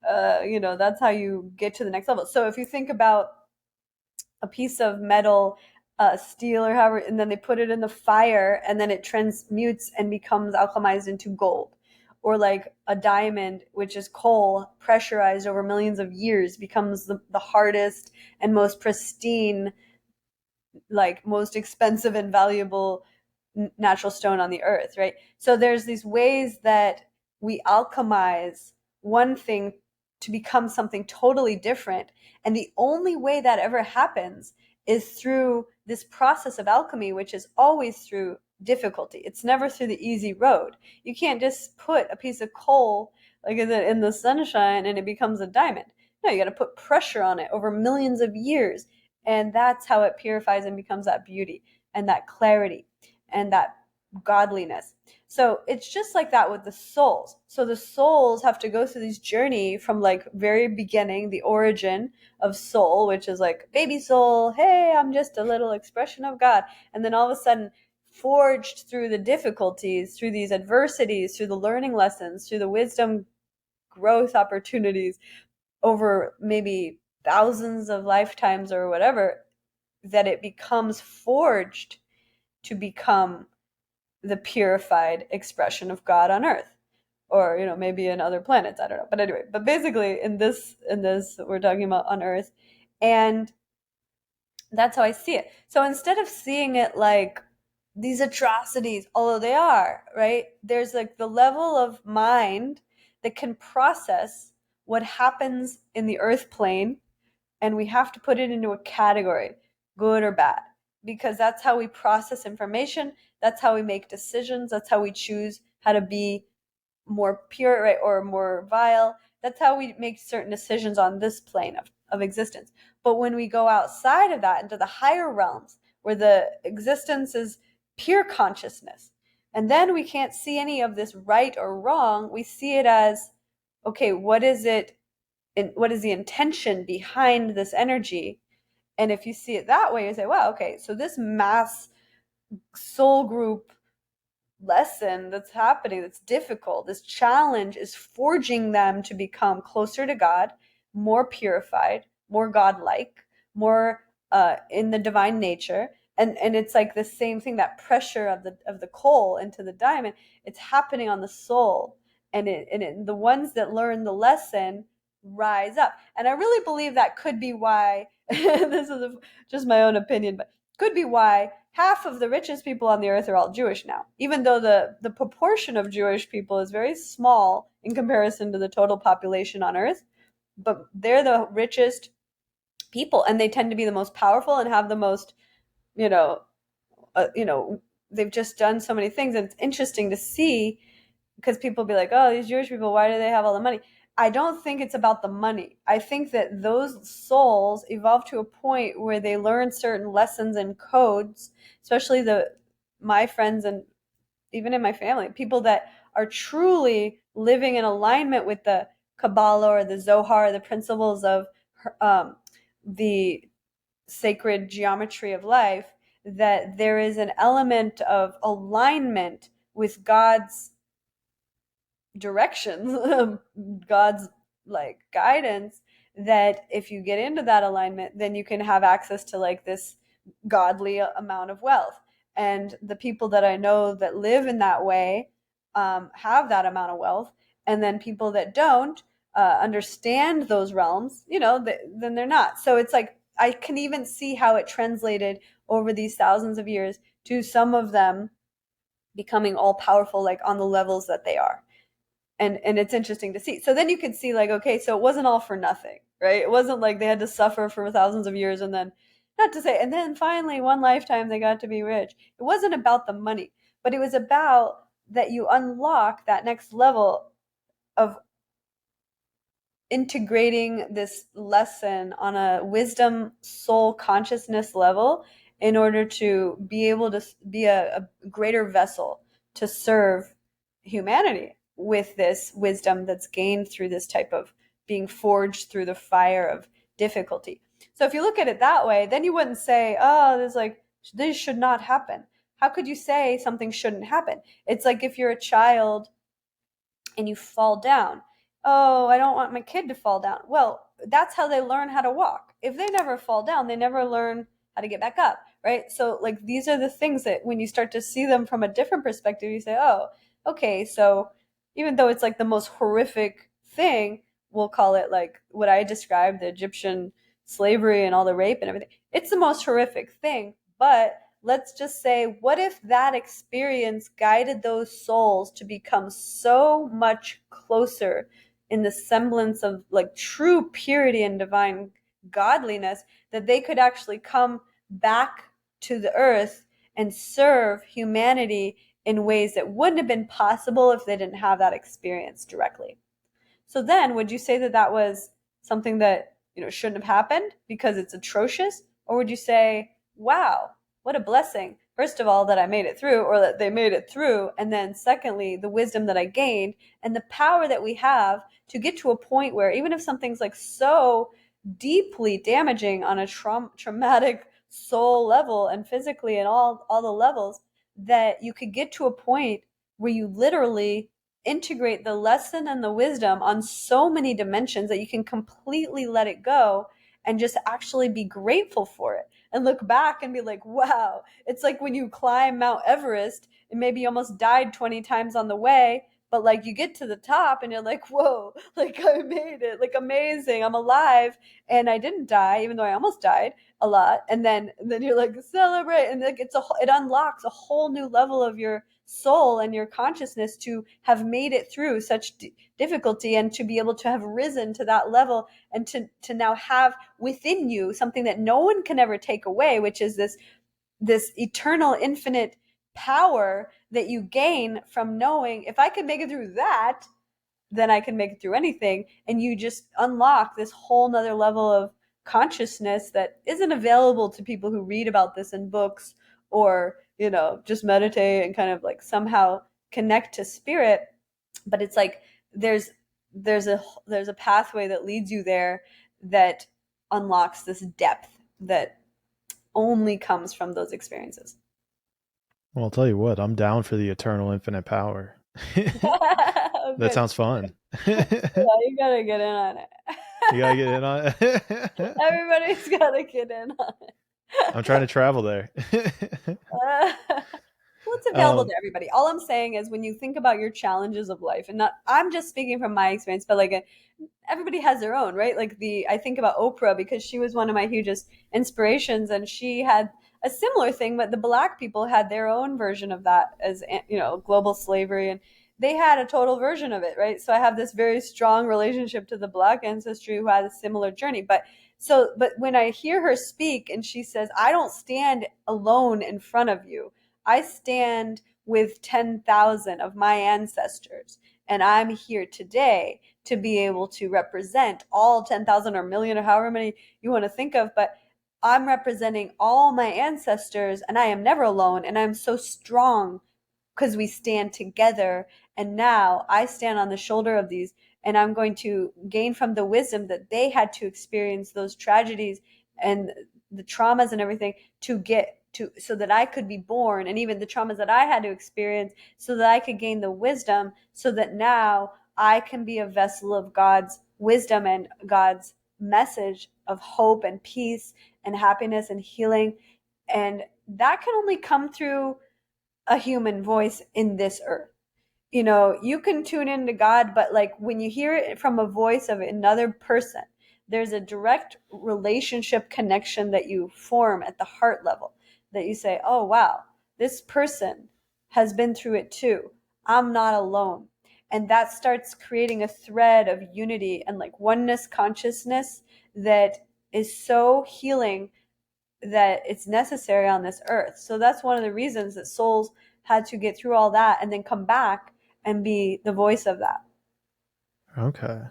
that's how you get to the next level. So if you think about a piece of metal, steel or however, and then they put it in the fire and then it transmutes and becomes alchemized into gold. Or like a diamond, which is coal pressurized over millions of years, becomes the hardest and most pristine, like most expensive and valuable natural stone on the earth, right? So there's these ways that we alchemize one thing to become something totally different. And the only way that ever happens is through this process of alchemy, which is always through difficulty. It's never through the easy road. You can't just put a piece of coal like in the sunshine and it becomes a diamond. No, you got to put pressure on it over millions of years. And that's how it purifies and becomes that beauty and that clarity and that godliness. So it's just like that with the souls. So the souls have to go through this journey from like very beginning, the origin of soul, which is like baby soul, hey, I'm just a little expression of God. And then all of a sudden, forged through the difficulties, through these adversities, through the learning lessons, through the wisdom growth opportunities over maybe thousands of lifetimes or whatever, that it becomes forged to become the purified expression of God on earth, or maybe in other planets, I don't know, but anyway, but basically in this we're talking about on earth. And that's how I see it. So instead of seeing it like these atrocities, although they are, right, there's like the level of mind that can process what happens in the earth plane, and we have to put it into a category, good or bad, because that's how we process information, that's how we make decisions, that's how we choose how to be more pure, right, or more vile. That's how we make certain decisions on this plane of existence. But when we go outside of that into the higher realms where the existence is pure consciousness, and then we can't see any of this right or wrong, we see it as, okay, what is it, what is the intention behind this energy? And if you see it that way, you say, wow, okay, so this mass soul group lesson that's happening, that's difficult, this challenge is forging them to become closer to God, more purified, more godlike, more in the divine nature. And it's like the same thing, that pressure of the coal into the diamond, it's happening on the soul. And the ones that learn the lesson rise up. And I really believe that could be why this is just my own opinion, but could be why half of the richest people on the earth are all Jewish now, even though the proportion of Jewish people is very small in comparison to the total population on earth. But they're the richest people, and they tend to be the most powerful and have the most, you know, they've just done so many things. And it's interesting to see, because people be like, oh, these Jewish people, why do they have all the money? I don't think it's about the money. I think that those souls evolve to a point where they learn certain lessons and codes, especially my friends and even in my family, people that are truly living in alignment with the Kabbalah or the Zohar, the principles of the sacred geometry of life, that there is an element of alignment with God's directions, God's like guidance, that if you get into that alignment, then you can have access to like this godly amount of wealth. And the people that I know that live in that way have that amount of wealth. And then people that don't understand those realms, then they're not. So it's like I can even see how it translated over these thousands of years to some of them becoming all powerful, like on the levels that they are. And it's interesting to see. So then you could see like, okay, so it wasn't all for nothing, right? It wasn't like they had to suffer for thousands of years and then, not to say, and then finally one lifetime they got to be rich. It wasn't about the money, but it was about that you unlock that next level of integrating this lesson on a wisdom soul consciousness level in order to be able to be a greater vessel to serve humanity with this wisdom that's gained through this type of being forged through the fire of difficulty. So if you look at it that way, then you wouldn't say, oh, there's like This should not happen. How could you say something shouldn't happen? It's like if you're a child and you fall down. Oh, I don't want my kid to fall down. Well, that's how they learn how to walk. If they never fall down, they never learn how to get back up, right? So, like, these are the things that when you start to see them from a different perspective, you say, oh, okay, so even though it's like the most horrific thing, we'll call it like what I described, the Egyptian slavery and all the rape and everything. It's the most horrific thing, but let's just say, what if that experience guided those souls to become so much closer in the semblance of like true purity and divine godliness that they could actually come back to the earth and serve humanity in ways that wouldn't have been possible if they didn't have that experience directly? So then, would you say that that was something that, shouldn't have happened because it's atrocious? Or would you say, wow, what a blessing, first of all, that I made it through, or that they made it through, and then secondly, the wisdom that I gained and the power that we have to get to a point where even if something's like so deeply damaging on a traumatic soul level and physically and all the levels, that you could get to a point where you literally integrate the lesson and the wisdom on so many dimensions that you can completely let it go and just actually be grateful for it and look back and be like, wow. It's like when you climb Mount Everest and maybe you almost died 20 times on the way, but like you get to the top and you're like, whoa, like I made it, like amazing, I'm alive and I didn't die, even though I almost died a lot. And then you're like, celebrate, and like it unlocks a whole new level of your soul and your consciousness to have made it through such difficulty and to be able to have risen to that level and to now have within you something that no one can ever take away, which is this eternal infinite power that you gain from knowing, if I can make it through that, then I can make it through anything. And you just unlock this whole nother level of consciousness that isn't available to people who read about this in books or, just meditate and kind of like somehow connect to spirit. But it's like there's there's a pathway that leads you there that unlocks this depth that only comes from those experiences. Well, I'll tell you what, I'm down for the eternal infinite power. Oh, That good. sounds fun. Yeah, you gotta get in on it. You gotta get in on it. Everybody's gotta get in on I'm trying to it. travel there. Well, it's available um, to everybody. All I'm saying is when you think about your challenges of life, and not, I'm just speaking from my experience, but like everybody has their own, right? Like I think about Oprah because she was one of my hugest inspirations, and she had a similar thing, but the black people had their own version of that as global slavery, and they had a total version of it, right? So I have this very strong relationship to the black ancestry who had a similar journey, but when I hear her speak and she says, I don't stand alone in front of you. I stand with 10,000 of my ancestors, and I'm here today to be able to represent all 10,000 or million or however many you want to think of, but I'm representing all my ancestors and I am never alone and I'm so strong because we stand together. And now I stand on the shoulder of these, and I'm going to gain from the wisdom that they had to experience those tragedies and the traumas and everything to get to, so that I could be born, and even the traumas that I had to experience so that I could gain the wisdom, so that now I can be a vessel of God's wisdom and God's message of hope and peace and happiness and healing. And that can only come through a human voice in this earth. You can tune into God, but like when you hear it from a voice of another person, there's a direct relationship connection that you form at the heart level, that you say, oh, wow, this person has been through it too. I'm not alone. And that starts creating a thread of unity and like oneness consciousness that is so healing that it's necessary on this earth. So that's one of the reasons that souls had to get through all that and then come back and be the voice of that. okay.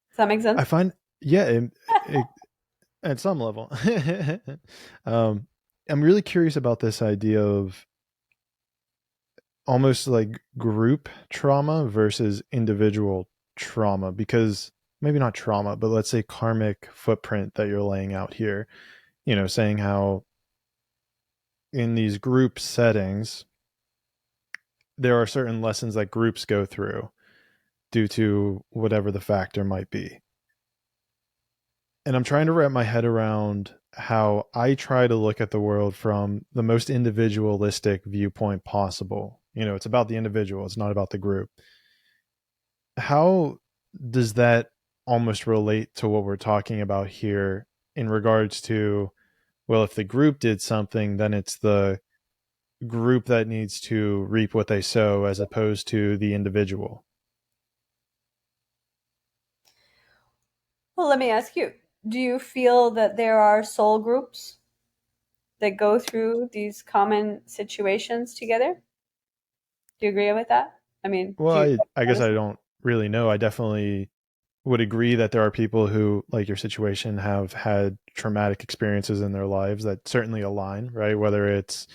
Does that make I sense? find, yeah, at some level. um, I'm really curious about this idea of almost like group trauma versus individual trauma, because maybe not trauma, but let's say karmic footprint that you're laying out here, saying how in these group settings, there are certain lessons that groups go through due to whatever the factor might be. And I'm trying to wrap my head around how I try to look at the world from the most individualistic viewpoint possible. You know, it's about the individual, it's not about the group. How does that almost relate to what we're talking about here in regards to, well, if the group did something, then it's the group that needs to reap what they sow as opposed to the individual? Well, let me ask you, do you feel that there are soul groups that go through these common situations together? Do you agree with that? I mean, Well, do you I guess notice I that? don't really know. I definitely would agree that there are people who, like your situation, have had traumatic experiences in their lives that certainly align, right? Whether it's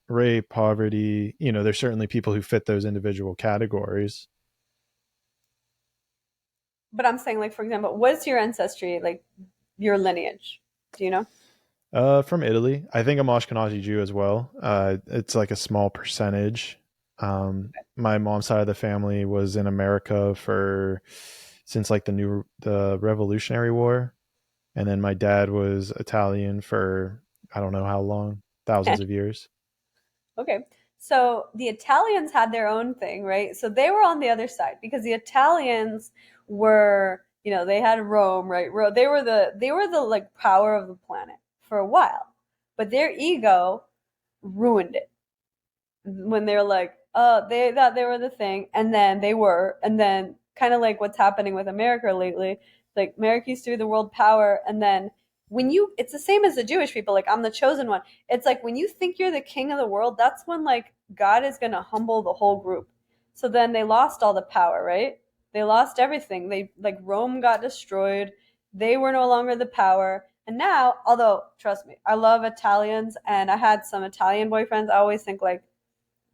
rape, poverty, you know, there's certainly people who fit those individual categories. But I'm saying, like, for example, what's your ancestry, like your lineage? Do you know? From Italy. I think I'm Ashkenazi Jew as well. It's like a small percentage. My mom's side of the family was in America for since like the Revolutionary War, and then my dad was Italian for I don't know how long, thousands of years. Okay. So the Italians had their own thing, right? So they were on the other side because the Italians were, they had Rome, right? They were the like power of the planet for a while. But their ego ruined it when they're like, oh, they thought they were the thing, and then they were, and then kind of like what's happening with America lately, like America used to be the world power, and then it's the same as the Jewish people, like I'm the chosen one. It's like when you think you're the king of the world, that's when like God is gonna humble the whole group. So then they lost all the power, right? They lost everything. They like Rome got destroyed. They were no longer the power. And now, although trust me, I love Italians and I had some Italian boyfriends, I always think like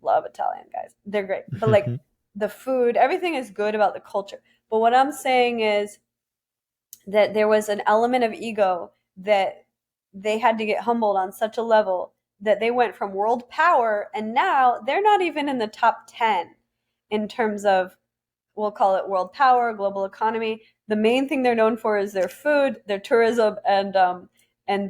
love Italian guys. They're great. But like the food, everything is good about the culture. But what I'm saying is that there was an element of ego that they had to get humbled on such a level that they went from world power and now they're not even in the top 10 in terms of, we'll call it world power, global economy. The main thing they're known for is their food, their tourism, and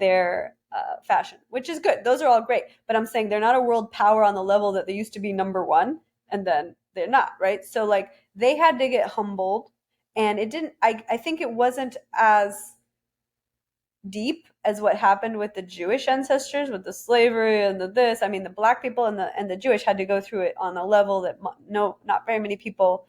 their fashion, which is good. Those are all great. But I'm saying they're not a world power on the level that they used to be number one, and then they're not, right? So like they had to get humbled, and it didn't. I think it wasn't as deep as what happened with the Jewish ancestors with the slavery and the this. I mean, the black people and the Jewish had to go through it on a level that no, not very many people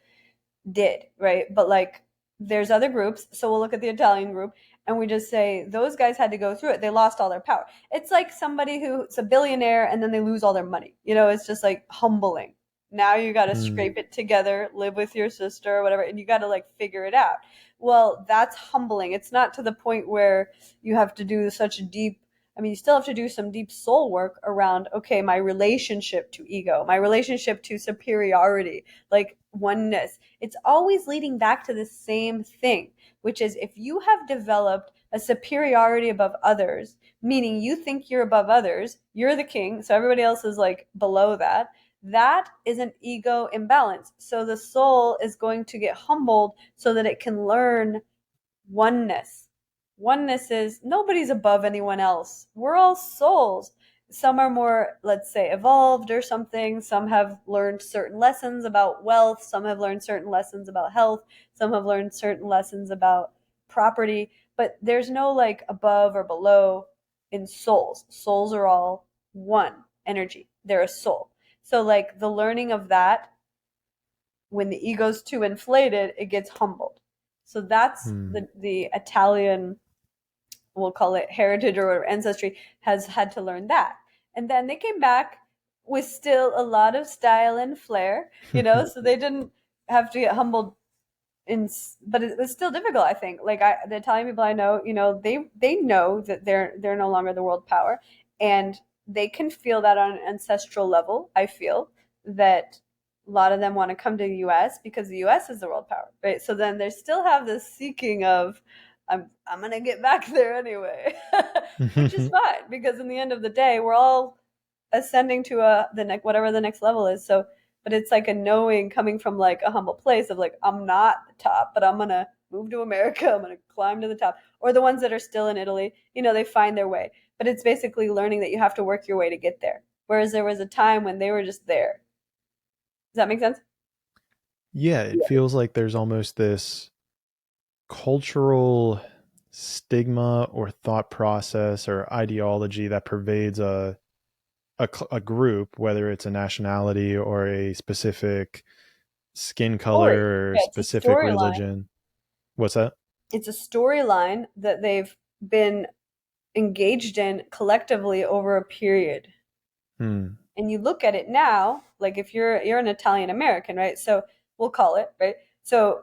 did, right? But like there's other groups, so we'll look at the Italian group and we just say those guys had to go through it. They lost all their power. It's like somebody who's a billionaire and then they lose all their money. It's just like humbling. Now you got to Hmm. scrape it together, live with your sister or whatever, and you got to like figure it out. Well, that's humbling. It's not to the point where you have to do such deep, I mean, you still have to do some deep soul work around, okay, my relationship to ego, my relationship to superiority, like oneness. It's always leading back to the same thing, which is if you have developed a superiority above others, meaning you think you're above others, you're the king, so everybody else is like below that. That is an ego imbalance. So the soul is going to get humbled so that it can learn oneness. Oneness is nobody's above anyone else. We're all souls. Some are more, let's say, evolved or something. Some have learned certain lessons about wealth. Some have learned certain lessons about health. Some have learned certain lessons about property. But there's no like above or below in souls. Souls are all one energy. They're a soul. So, like, the learning of that, when the ego's too inflated, it gets humbled. So that's Hmm. the Italian, we'll call it heritage or ancestry, has had to learn that. And then they came back with still a lot of style and flair, so they didn't have to get humbled in, but it was still difficult, I think. Like the Italian people I know, they know that they're no longer the world power, and they can feel that on an ancestral level. I feel that a lot of them want to come to the US because the US is the world power, right? So then they still have this seeking of I'm gonna get back there anyway, which is fine because in the end of the day, we're all ascending to the next, whatever the next level is. So, but it's like a knowing coming from like a humble place of like, I'm not the top, but I'm going to move to America. I'm going to climb to the top. Or the ones that are still in Italy, they find their way. But it's basically learning that you have to work your way to get there. Whereas there was a time when they were just there. Does that make sense? Yeah, it feels like there's almost this cultural stigma or thought process or ideology that pervades a group, whether it's a nationality or a specific skin Story. color or Yeah, it's a specific storyline. religion. What's that? It's a storyline that they've been engaged in collectively over a period. Hmm. And you look at it now, like if you're an Italian American, right? So we'll call it, right? So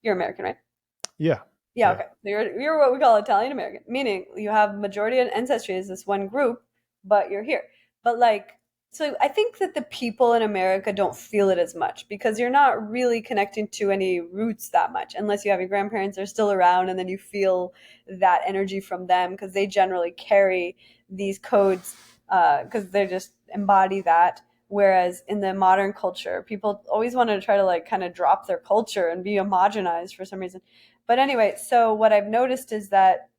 you're American, right? Yeah. Yeah, Yeah. okay. So you're what we call Italian American, meaning you have majority of ancestry is this one group, but you're here. But like, so I think that the people in America don't feel it as much because you're not really connecting to any roots that much, unless you have your grandparents are still around, and then you feel that energy from them because they generally carry these codes because they just embody that. Whereas in the modern culture, people always want to try to like kind of drop their culture and be homogenized for some reason. But anyway, so what I've noticed is that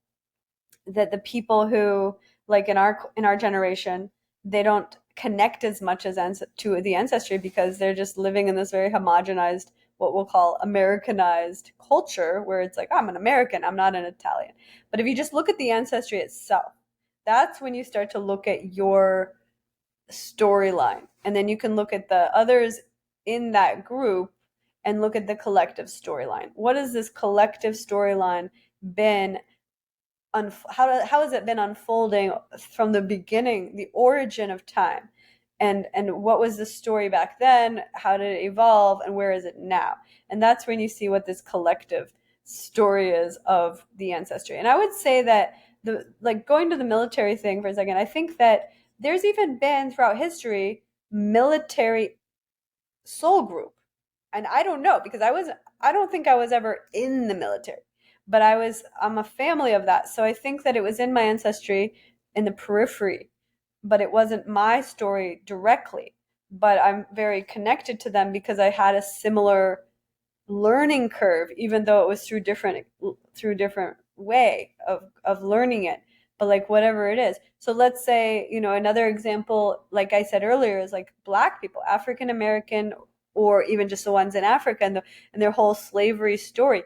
the people who like in our generation, they don't connect as much as to the ancestry because they're just living in this very homogenized, what we'll call Americanized culture, where it's like, oh, I'm an American, I'm not an Italian. But if you just look at the ancestry itself, that's when you start to look at your storyline. And then you can look at the others in that group and look at the collective storyline. What has this collective storyline been? How has it been unfolding from the beginning, the origin of time? And what was the story back then? How did it evolve? And where is it now? And that's when you see what this collective story is of the ancestry. And I would say that the like going to the military thing for a second, I think that there's even been throughout history military soul group. And I don't know because I don't think I was ever in the military, but I'm a family of that. So I think that it was in my ancestry in the periphery, but it wasn't my story directly. But I'm very connected to them because I had a similar learning curve, even though it was through different way of learning it. But like whatever it is. So let's say, another example, like I said earlier, is like black people, African American, or even just the ones in Africa and their whole slavery story.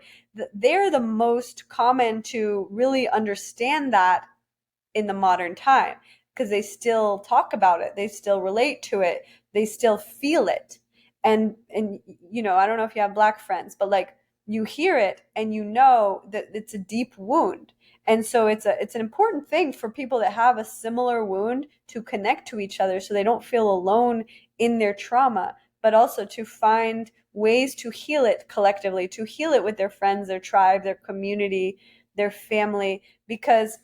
They're the most common to really understand that in the modern time because they still talk about it, they still relate to it, they still feel it. And I don't know if you have black friends, but like you hear it and you know that it's a deep wound. And so it's an important thing for people that have a similar wound to connect to each other so they don't feel alone in their trauma, but also to find ways to heal it collectively, to heal it with their friends, their tribe, their community, their family, because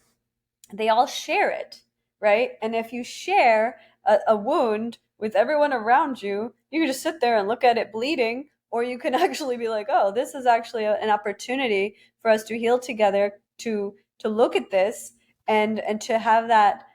they all share it, right? And if you share a wound with everyone around you, you can just sit there and look at it bleeding, or you can actually be like, oh, this is actually an opportunity for us to heal together, to look at this and to have that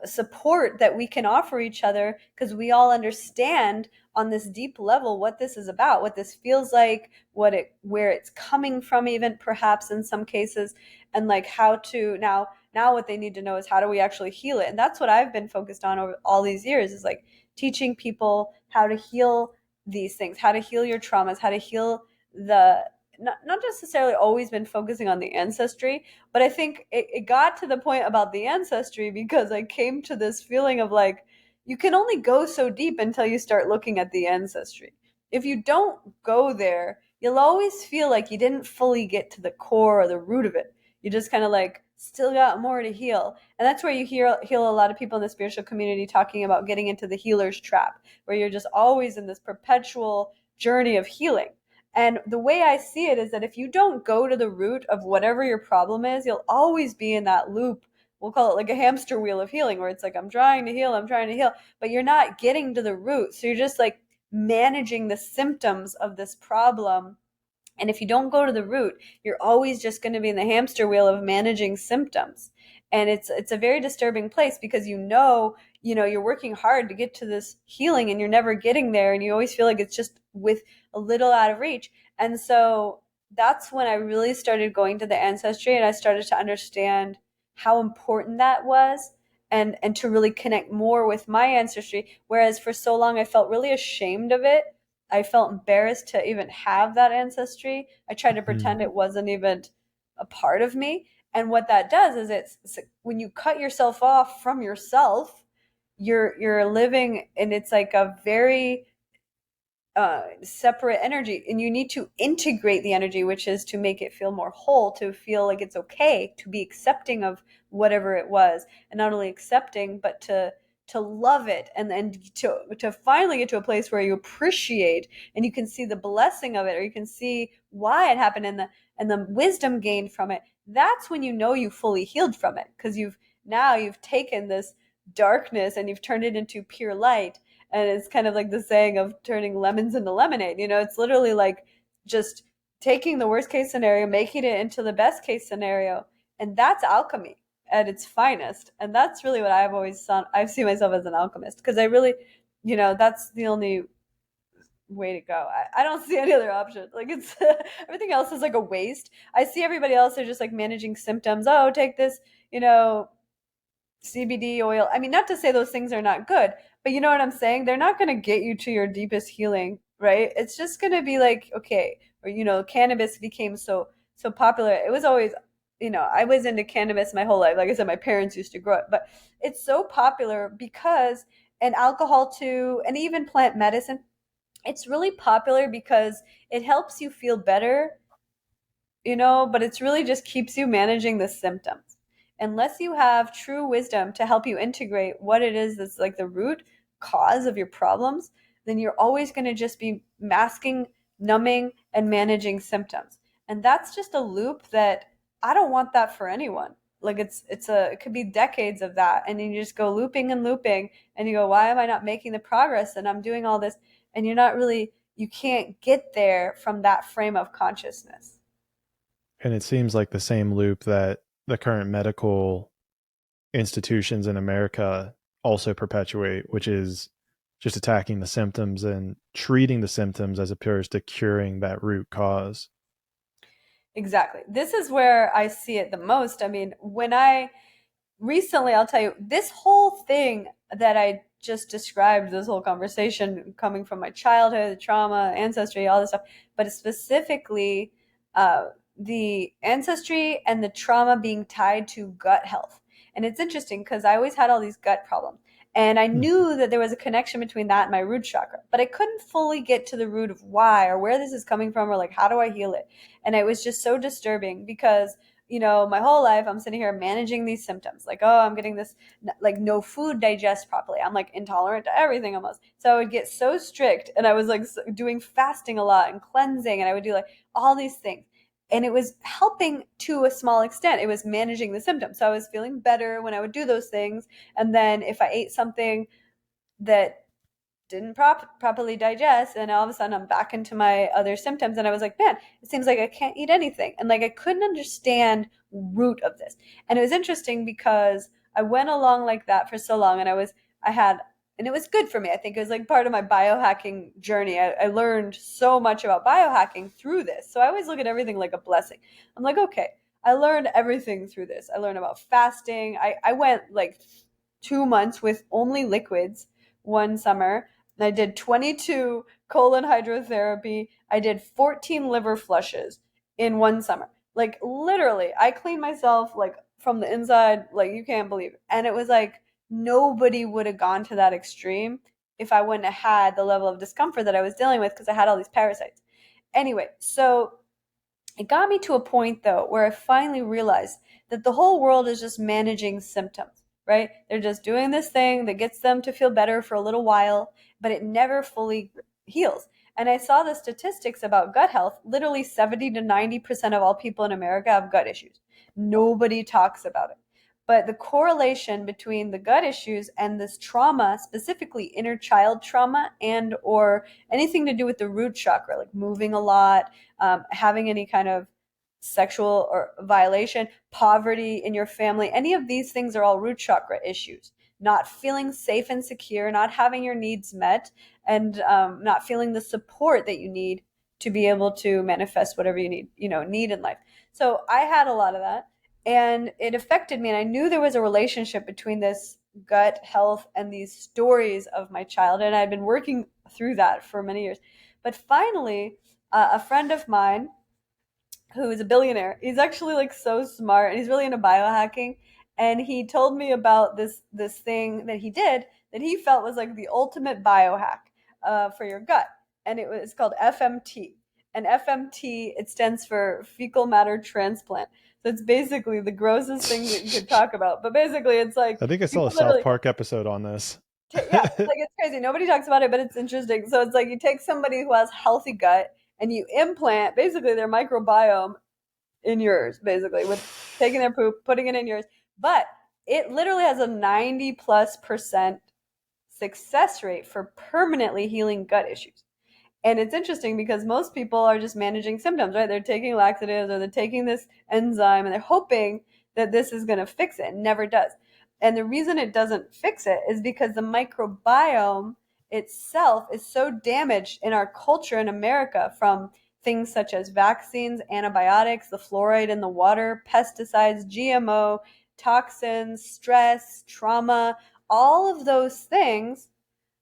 support that we can offer each other because we all understand on this deep level what this is about, what this feels like, where it's coming from, even perhaps in some cases, and like how to now what they need to know is how do we actually heal it. And that's what I've been focused on over all these years, is like teaching people how to heal these things, how to heal your traumas, how to heal the not necessarily always been focusing on the ancestry, but I think it got to the point about the ancestry because I came to this feeling of like, you can only go so deep until you start looking at the ancestry. If you don't go there, you'll always feel like you didn't fully get to the core or the root of it. You just kind of like still got more to heal. And that's where you heal a lot of people in the spiritual community talking about getting into the healer's trap, where you're just always in this perpetual journey of healing. And the way I see it is that if you don't go to the root of whatever your problem is, you'll always be in that loop. We'll call it like a hamster wheel of healing, where it's like, I'm trying to heal, but you're not getting to the root. So you're just like managing the symptoms of this problem. And if you don't go to the root, you're always just going to be in the hamster wheel of managing symptoms. And it's a very disturbing place because you're working hard to get to this healing and you're never getting there, and you always feel like it's just with a little out of reach. And so that's when I really started going to the ancestry, and I started to understand how important that was, and to really connect more with my ancestry. Whereas for so long I felt really ashamed of it. I felt embarrassed to even have that ancestry. I tried to Hmm. pretend it wasn't even a part of me. And what that does is it's when you cut yourself off from yourself, you're living, and it's like a very separate energy, and you need to integrate the energy, which is to make it feel more whole, to feel like it's okay to be accepting of whatever it was, and not only accepting but to love it, and then to finally get to a place where you appreciate and you can see the blessing of it, or you can see why it happened, and the wisdom gained from it. That's when you know you fully healed from it, because you've taken this darkness and you've turned it into pure light. And it's kind of like the saying of turning lemons into lemonade. It's literally like just taking the worst case scenario, making it into the best case scenario. And that's alchemy at its finest. And that's really what I've always done. I've seen myself as an alchemist, because I really, that's the only way to go. I don't see any other option. Like, it's everything else is like a waste. I see everybody else are just like managing symptoms. Oh, take this, you know, CBD oil. I mean, not to say those things are not good, but you know what I'm saying? They're not going to get you to your deepest healing, right? It's just going to be like, okay, or cannabis became so popular. It was always, I was into cannabis my whole life. Like I said, my parents used to grow it, but it's so popular because, and alcohol too, and even plant medicine, it's really popular because it helps you feel better, but it's really just keeps you managing the symptoms. Unless you have true wisdom to help you integrate what it is that's like the root cause of your problems, then you're always going to just be masking, numbing, and managing symptoms. And that's just a loop that I don't want that for anyone. Like it could be decades of that. And then you just go looping and looping, and you go, why am I not making the progress? And I'm doing all this, and you can't get there from that frame of consciousness. And it seems like the same loop that the current medical institutions in America also perpetuate, which is just attacking the symptoms and treating the symptoms as opposed to curing that root cause. Exactly. This is where I see it the most. I mean, when I recently, I'll tell you, this whole thing that I just described, this whole conversation coming from my childhood, trauma, ancestry, all this stuff, but specifically the ancestry and the trauma being tied to gut health. And it's interesting because I always had all these gut problems. And I Hmm. knew that there was a connection between that and my root chakra, but I couldn't fully get to the root of why or where this is coming from, or like, how do I heal it? And it was just so disturbing because my whole life I'm sitting here managing these symptoms. Like, oh, I'm getting this, like, no food digest properly. I'm like intolerant to everything almost. So I would get so strict, and I was like doing fasting a lot and cleansing, and I would do like all these things. And it was helping to a small extent. It was managing the symptoms. So I was feeling better when I would do those things. And then if I ate something that didn't properly digest, and all of a sudden I'm back into my other symptoms, and I was like, man, it seems like I can't eat anything, and like I couldn't understand root of this. And it was interesting because I went along like that for so long, and I had, and it was good for me. I think it was like part of my biohacking journey. I learned so much about biohacking through this, so I always look at everything like a blessing. I'm like, okay, I learned everything through this. I learned about fasting. I went like 2 months with only liquids one summer. I did 22 colon hydrotherapy. I did 14 liver flushes in one summer. Like literally, I cleaned myself like from the inside, like you can't believe it. And it was like nobody would have gone to that extreme if I wouldn't have had the level of discomfort that I was dealing with, because I had all these parasites. Anyway, so it got me to a point though where I finally realized that the whole world is just managing symptoms, right? They're just doing this thing that gets them to feel better for a little while, but it never fully heals. And I saw the statistics about gut health. Literally 70 to 90% of all people in America have gut issues. Nobody talks about it. But the correlation between the gut issues and this trauma, specifically inner child trauma and or anything to do with the root chakra, like moving a lot, having any kind of sexual or violation, poverty in your family, any of these things are all root chakra issues. not feeling safe and secure, not having your needs met, and not feeling the support that you need to be able to manifest whatever you need in life. So I had a lot of that, and it affected me, and I knew there was a relationship between this gut health and these stories of my child, and I'd been working through that for many years. But finally, a friend of mine who is a billionaire, he's actually like so smart, and he's really into biohacking, and he told me about this thing that he did that he felt was like the ultimate biohack for your gut, and it's called FMT. And FMT, it stands for fecal matter transplant. So it's basically the grossest thing that you could talk about, but basically it's like I think I you saw a South literally Park episode on this. yeah, like it's crazy. Nobody talks about it, but it's interesting. So it's like you take somebody who has healthy gut and you implant basically their microbiome in yours, basically, with taking their poop, putting it in yours. But it literally has a 90+% success rate for permanently healing gut issues. And it's interesting because most people are just managing symptoms, right? They're taking laxatives or they're taking this enzyme and they're hoping that this is going to fix it. It never does. And the reason it doesn't fix it is because the microbiome itself is so damaged in our culture in America from things such as vaccines, antibiotics, the fluoride in the water, pesticides, GMO, toxins, stress, trauma, all of those things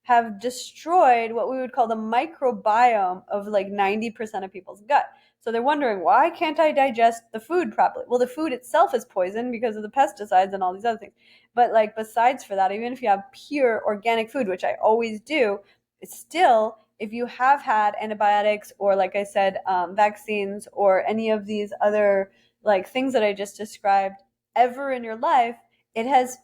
have destroyed what we would call the microbiome of like 90% of people's gut. So they're wondering, why can't I digest the food properly? Well, the food itself is poisoned because of the pesticides and all these other things. But like besides for that, even if you have pure organic food, which I always do, it's still, if you have had antibiotics or like I said, vaccines or any of these other like things that I just described ever in your life, it has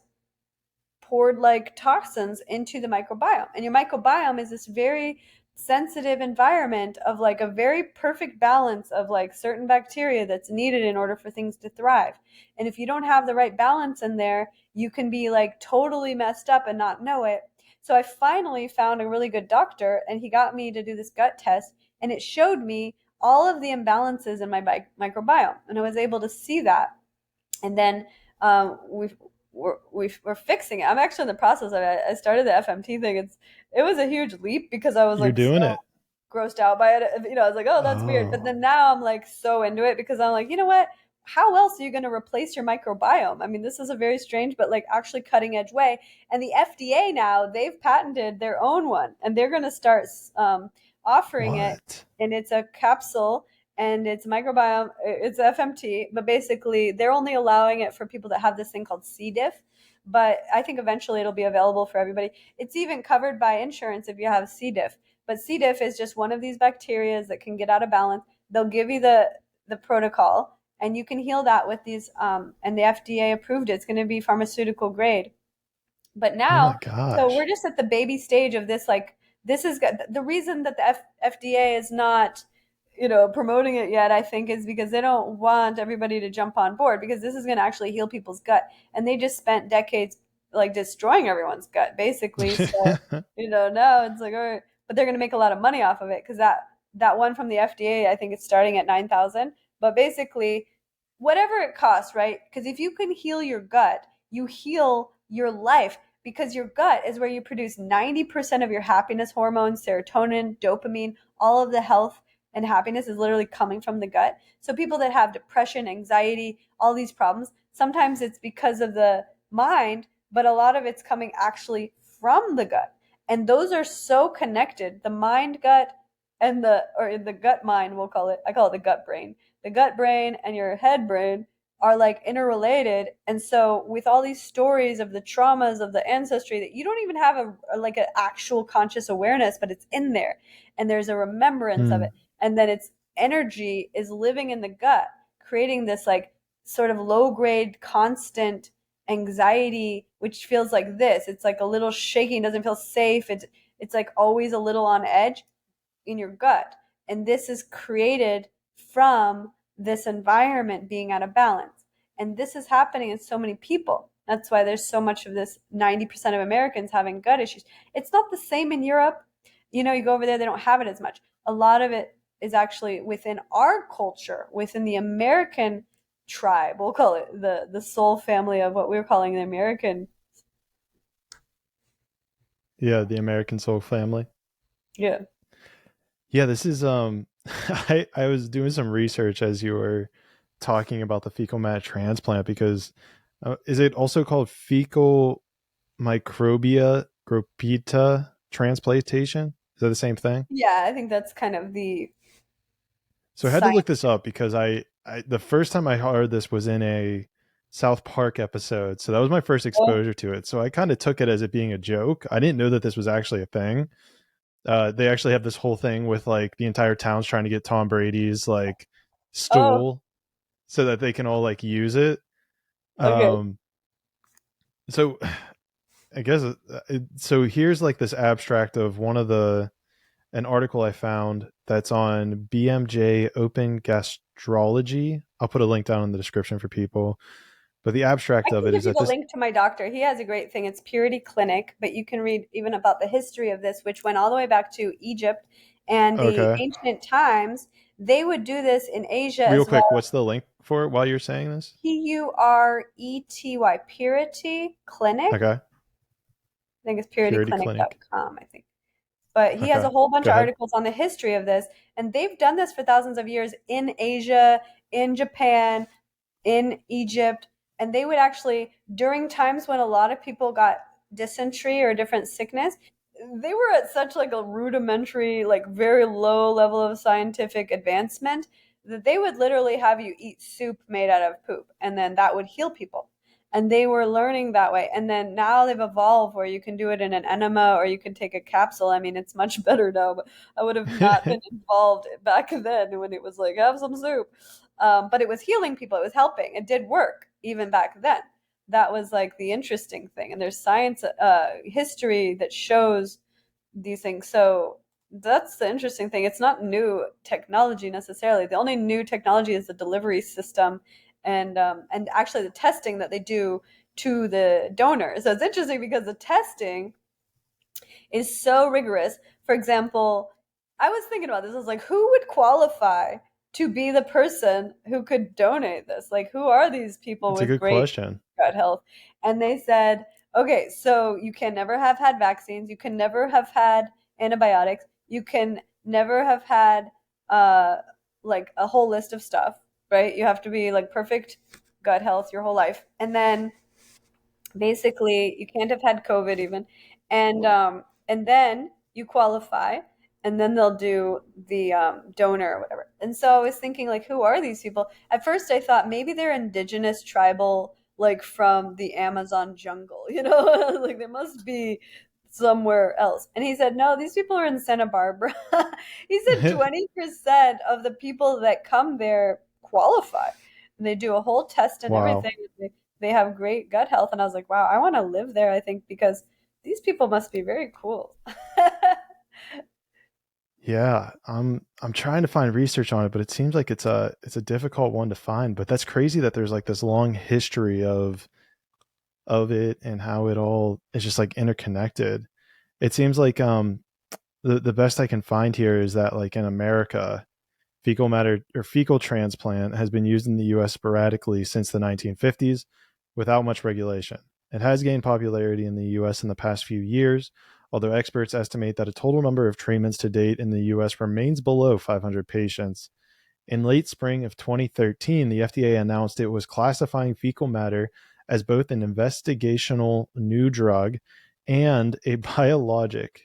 poured like toxins into the microbiome. And your microbiome is this very sensitive environment of like a very perfect balance of like certain bacteria that's needed in order for things to thrive. And if you don't have the right balance in there, you can be like totally messed up and not know it. So I finally found a really good doctor, and he got me to do this gut test, and it showed me all of the imbalances in my microbiome, and I was able to see that. And then we're fixing it. I'm actually in the process of it. I started the FMT thing. It was a huge leap because I was You're like so doing it. grossed out by it. I was like, oh, that's weird. But Oh, then now I'm like so into it because I'm like, you know what? How else are you going to replace your microbiome? I mean, this is a very strange, but like actually cutting edge way. And the FDA now, they've patented their own one, and they're going to start offering it. what? And it's a capsule, and it's microbiome, it's FMT, but basically they're only allowing it for people that have this thing called C. diff. But I think eventually it'll be available for everybody. It's even covered by insurance if you have C. diff. But C. diff is just one of these bacteria that can get out of balance. They'll give you the protocol, and you can heal that with these. And the FDA approved it. It's going to be pharmaceutical grade. But Oh my now, so we're gosh. just at the baby stage of this. Like, this is the reason that the FDA is not, promoting it yet, I think, is because they don't want everybody to jump on board, because this is going to actually heal people's gut. And they just spent decades like destroying everyone's gut, basically. So, now it's like, all right, but they're going to make a lot of money off of it because that one from the FDA, I think it's starting at 9,000. But basically, whatever it costs, right? Because if you can heal your gut, you heal your life, because your gut is where you produce 90% of your happiness hormones, serotonin, dopamine, all of the health and happiness is literally coming from the gut. So people that have depression, anxiety, all these problems, sometimes it's because of the mind, but a lot of it's coming actually from the gut. And those are so connected. The mind gut and the gut mind, we'll call it. I call it the gut brain. The gut brain and your head brain are like interrelated. And so with all these stories of the traumas of the ancestry that you don't even have like an actual conscious awareness, but it's in there, and there's a remembrance of Hmm. it, and then its energy is living in the gut, creating this like sort of low grade constant anxiety, which feels like this. It's like a little shaking, doesn't feel safe. It's like always a little on edge in your gut. And this is created from this environment being out of balance. And this is happening in so many people. That's why there's so much of this 90% of Americans having gut issues. It's not the same in Europe. You go over there, they don't have it as much. A lot of it is actually within our culture, within the American tribe. We'll call it the soul family of what we're calling the American Yeah, the American Soul Family. Yeah. Yeah, this is I was doing some research as you were talking about the fecal matter transplant because is it also called fecal microbia gropita transplantation? Is that the same thing? Yeah, I think that's kind of the So I had to look science. this up because I the first time I heard this was in a South Park episode. So that was my first Oh, exposure to it. So I kind of took it as it being a joke. I didn't know that this was actually a thing. They actually have this whole thing with like the entire town's trying to get Tom Brady's like oh, stool so that they can all like use it. okay. Um, so I guess so. Here's like this abstract of one of the an article I found that's on BMJ Open Gastrology. I'll put a link down in the description for people. But the I abstract of can it give is you that the this link to my doctor. He has a great thing. It's Purity Clinic, but you can read even about the history of this, which went all the way back to Egypt and the okay. ancient times. They would do this in Asia Real as quick, well. what's the link for it while you're saying this? Purety Purity Clinic. Okay. I think it's Purity Clinic. purityclinic.com, I think. But he has Okay. a whole bunch Go of ahead. articles on the history of this, and they've done this for thousands of years in Asia, in Japan, in Egypt, and they would actually, during times when a lot of people got dysentery or different sickness, they were at such like a rudimentary, like very low level of scientific advancement that they would literally have you eat soup made out of poop, and then that would heal people. And they were learning that way. And then now they've evolved where you can do it in an enema or you can take a capsule. I mean, it's much better now, but I would have not been involved back then when it was like, have some soup. But it was healing people, it was helping. It did work even back then. That was like the interesting thing. And there's science, history that shows these things. So that's the interesting thing. It's not new technology necessarily. The only new technology is the delivery system and actually the testing that they do to the donor. So it's interesting because the testing is so rigorous. For example, I was thinking about this. I was like, who would qualify to be the person who could donate this? Like, who are these people It's a with good great question. gut health? And they said, okay, so you can never have had vaccines, you can never have had antibiotics, you can never have had uh like a whole list of stuff, right? You have to be like perfect gut health your whole life. And then basically you can't have had COVID even, and then you qualify, and then they'll do the donor or whatever. And so I was thinking, like, who are these people? At first, I thought maybe they're indigenous, tribal, like from the Amazon jungle, you know, like they must be somewhere else. And he said, no, these people are in Santa Barbara. He said 20% of the people that come there qualify. And they do a whole test and Wow. everything. They have great gut health. And I was like, wow, I want to live there, I think, because these people must be very cool. Yeah, I'm trying to find research on it, but it seems like it's a difficult one to find. But that's crazy that there's like this long history of it and how it all is just like interconnected. It seems like the best I can find here is that like in America, fecal matter or fecal transplant has been used in the US sporadically since the 1950s without much regulation. It has gained popularity in the US in the past few years, although experts estimate that a total number of treatments to date in the US remains below 500 patients. In late spring of 2013, the FDA announced it was classifying fecal matter as both an investigational new drug and a biologic,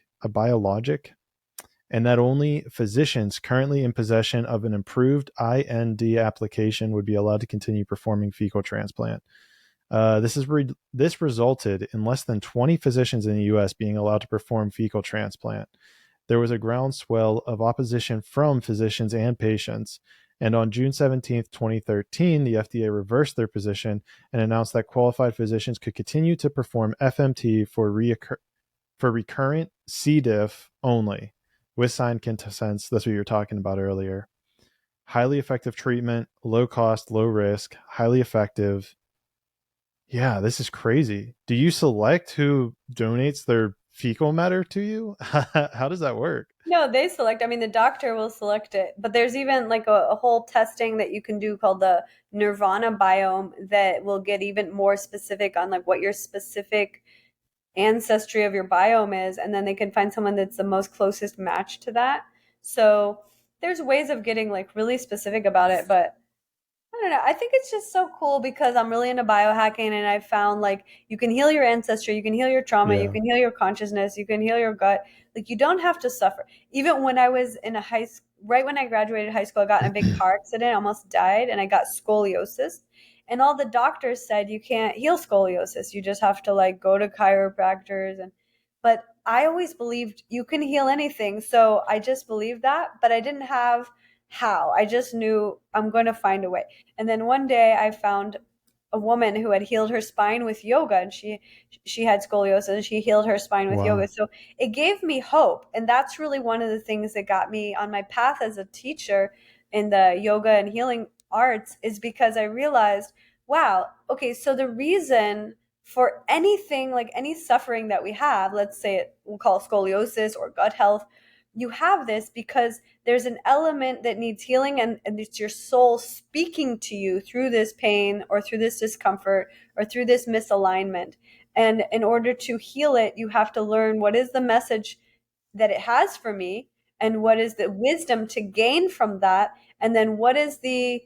and that only physicians currently in possession of an improved IND application would be allowed to continue performing fecal transplant. This resulted in less than 20 physicians in the U.S. being allowed to perform fecal transplant. There was a groundswell of opposition from physicians and patients, and on June 17th, 2013, the FDA reversed their position and announced that qualified physicians could continue to perform FMT for recurrent C. diff only, with signed consents. That's what you were talking about earlier. Highly effective treatment, low cost, low risk, highly effective. Yeah, this is crazy. Do you select who donates their fecal matter to you? How does that work? No, they select. I mean, the doctor will select it, but there's even like a whole testing that you can do called the Nirvana biome that will get even more specific on like what your specific ancestry of your biome is, and then they can find someone that's the most closest match to that. So there's ways of getting like really specific about it, but I don't know. I think it's just so cool because I'm really into biohacking, and I've found like you can heal your ancestry, you can heal your trauma, you Yeah. can heal your consciousness, you can heal your gut. Like you don't have to suffer. Even when I was in a high school, right when I graduated high school, I got in a big car accident, almost died, and I got scoliosis. And all the doctors said you can't heal scoliosis. You just have to like go to chiropractors and but I always believed you can heal anything. So I just believed that, but I didn't have how. I just knew I'm going to find a way. And then one day I found a woman who had healed her spine with yoga, and she had scoliosis and she healed her spine with yoga. Wow. So it gave me hope, and that's really one of the things that got me on my path as a teacher in the yoga and healing arts is because I realized, wow, okay, so the reason for anything like any suffering that we have, let's say it we'll call it scoliosis or gut health, you have this because there's an element that needs healing, and it's your soul speaking to you through this pain or through this discomfort or through this misalignment. And in order to heal it, you have to learn what is the message that it has for me, and what is the wisdom to gain from that, and then what is the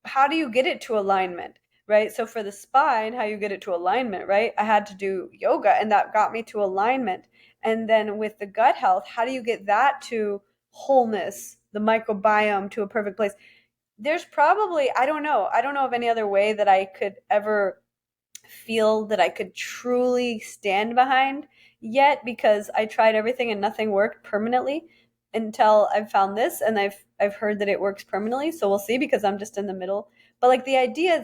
how do you get it to alignment, right? So for the spine, how you get it to alignment, right? I had to do yoga, and that got me to alignment. And then with the gut health, how do you get that to wholeness, the microbiome to a perfect place? There's probably, I don't know of any other way that I could ever feel that I could truly stand behind yet, because I tried everything and nothing worked permanently until I've found this, and I've heard that it works permanently. So we'll see, because I'm just in the middle. But like the idea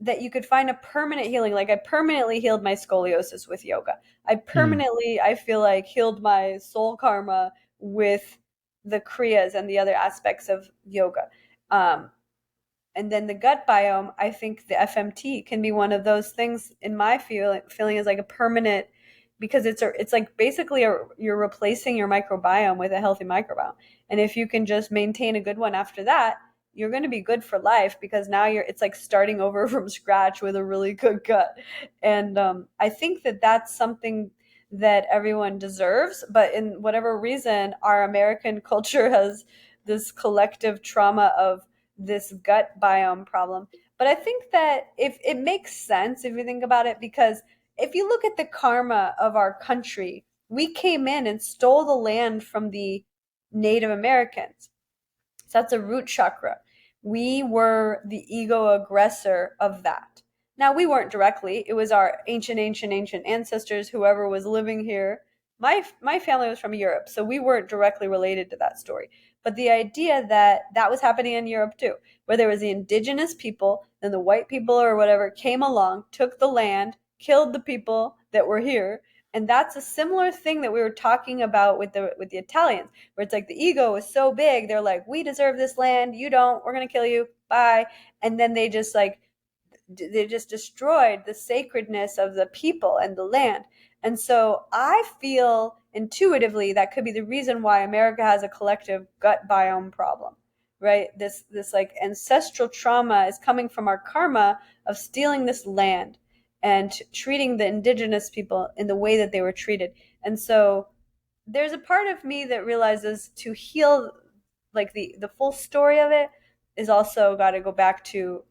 that you could find a permanent healing, like I permanently healed my scoliosis with yoga. I Hmm. permanently, I feel like, healed my soul karma with the kriyas and the other aspects of yoga. Um, and then the gut biome, I think the FMT can be one of those things in my feeling is like a permanent, because it's like basically you're replacing your microbiome with a healthy microbiome. And if you can just maintain a good one after that, you're going to be good for life, because now it's like starting over from scratch with a really good gut. And I think that that's something that everyone deserves, but in whatever reason our American culture has this collective trauma of this gut biome problem. But I think that if it makes sense if you think about it, because if you look at the karma of our country, we came in and stole the land from the Native Americans. So that's a root chakra. We were the ego aggressor of that. Now, we weren't directly. It was our ancient ancestors, whoever was living here. My family was from Europe, so we weren't directly related to that story. But the idea that that was happening in Europe too, where there was the indigenous people, then the white people or whatever came along, took the land, killed the people that were here, and that's a similar thing that we were talking about with the Italians, where it's like the ego is so big, they're like, we deserve this land, you don't, we're going to kill you, bye. And then they just destroyed the sacredness of the people and the land. And so I feel intuitively that could be the reason why America has a collective gut biome problem, right? This like ancestral trauma is coming from our karma of stealing this land and treating the indigenous people in the way that they were treated. And so there's a part of me that realizes to heal like the full story of it is also got to go back to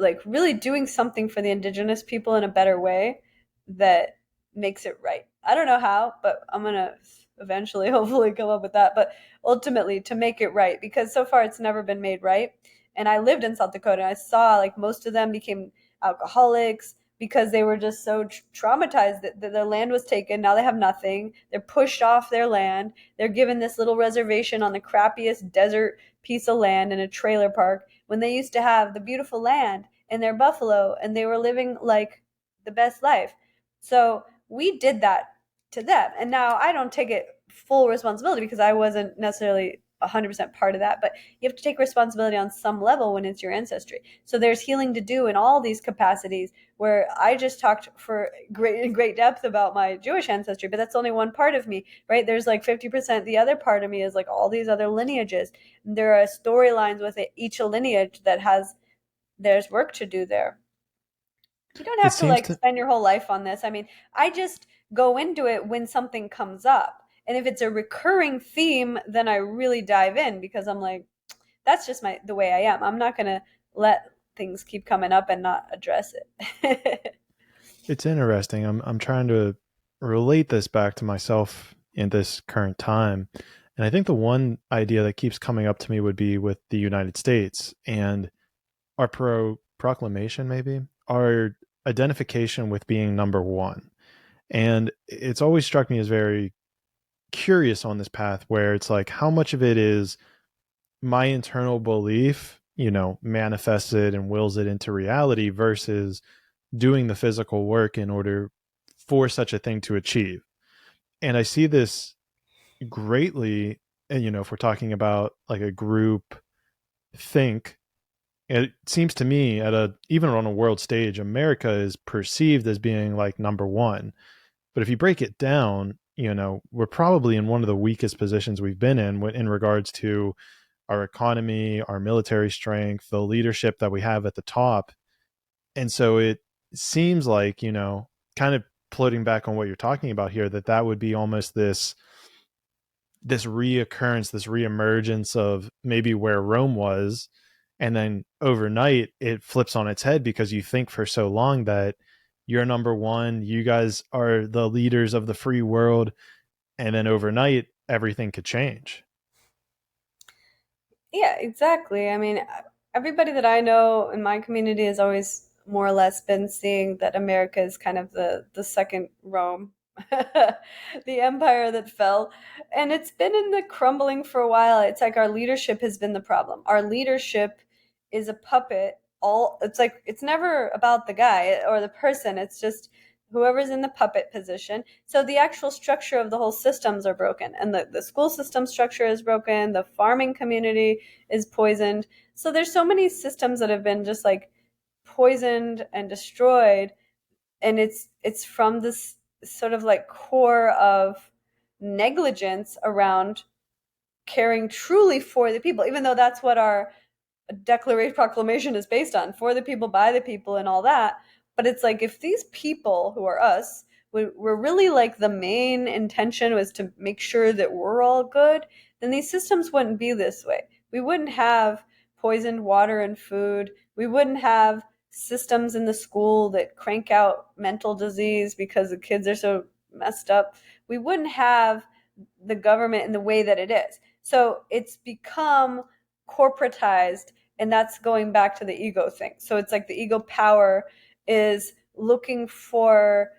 like really doing something for the indigenous people in a better way that makes it right. I don't know how, but I'm going to eventually hopefully come up with that, but ultimately to make it right, because so far it's never been made right. And I lived in South Dakota, and I saw like most of them became alcoholics because they were just so traumatized that their land was taken. Now they have nothing. They're pushed off their land. They're given this little reservation on the crappiest desert piece of land in a trailer park, when they used to have the beautiful land in their buffalo and they were living like the best life. So we did that to them. And now I don't take it full responsibility because I wasn't necessarily 100% part of that, but you have to take responsibility on some level when it's your ancestry. So there's healing to do in all these capacities, where I just talked for in great depth about my Jewish ancestry, but that's only one part of me, right? There's like 50%. The other part of me is like all these other lineages. There are storylines with each lineage that has there's work to do there. You don't It have to seems like to spend your whole life on this. I mean, I just go into it when something comes up. And if it's a recurring theme, then I really dive in because I'm like, that's just the way I am. I'm not going to let things keep coming up and not address it. it's interesting. I'm trying to relate this back to myself in this current time. And I think the one idea that keeps coming up to me would be with the United States and our proclamation, maybe our identification with being number one. And it's always struck me as very curious on this path where it's like how much of it is my internal belief, manifested and wills it into reality versus doing the physical work in order for such a thing to achieve. And I see this greatly, and if we're talking about like a group think, it seems to me at a even on a world stage, America is perceived as being like number one. But if you break it down, we're probably in one of the weakest positions we've been in regards to our economy, our military strength, the leadership that we have at the top. And so it seems like, kind of floating back on what you're talking about here, that would be almost this reoccurrence, this reemergence of maybe where Rome was. And then overnight it flips on its head because you think for so long that you're number one, you guys are the leaders of the free world. And then overnight, everything could change. Yeah, exactly. I mean, everybody that I know in my community has always more or less been seeing that America is kind of the second Rome, the empire that fell, and it's been in the crumbling for a while. It's like our leadership has been the problem. Our leadership is a puppet. All it's like it's never about the guy or the person. It's just whoever's in the puppet position. So the actual structure of the whole systems are broken, and the school system structure is broken. The farming community is poisoned. So there's so many systems that have been just like poisoned and destroyed, and it's from this sort of like core of negligence around caring truly for the people, even though that's what our Declaration Proclamation is based on, for the people, by the people, and all that. But it's like if these people who are us were really like the main intention was to make sure that we're all good, then these systems wouldn't be this way. We wouldn't have poisoned water and food. We wouldn't have systems in the school that crank out mental disease because the kids are so messed up. We wouldn't have the government in the way that it is. So it's become corporatized, and that's going back to the ego thing. So it's like the ego power is looking for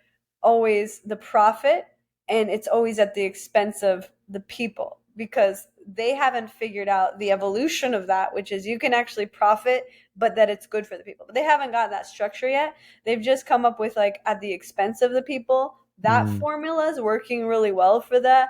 always the profit, and it's always at the expense of the people because they haven't figured out the evolution of that, which is you can actually profit but that it's good for the people. But they haven't got that structure yet. They've just come up with like at the expense of the people. That Mm. formula is working really well for the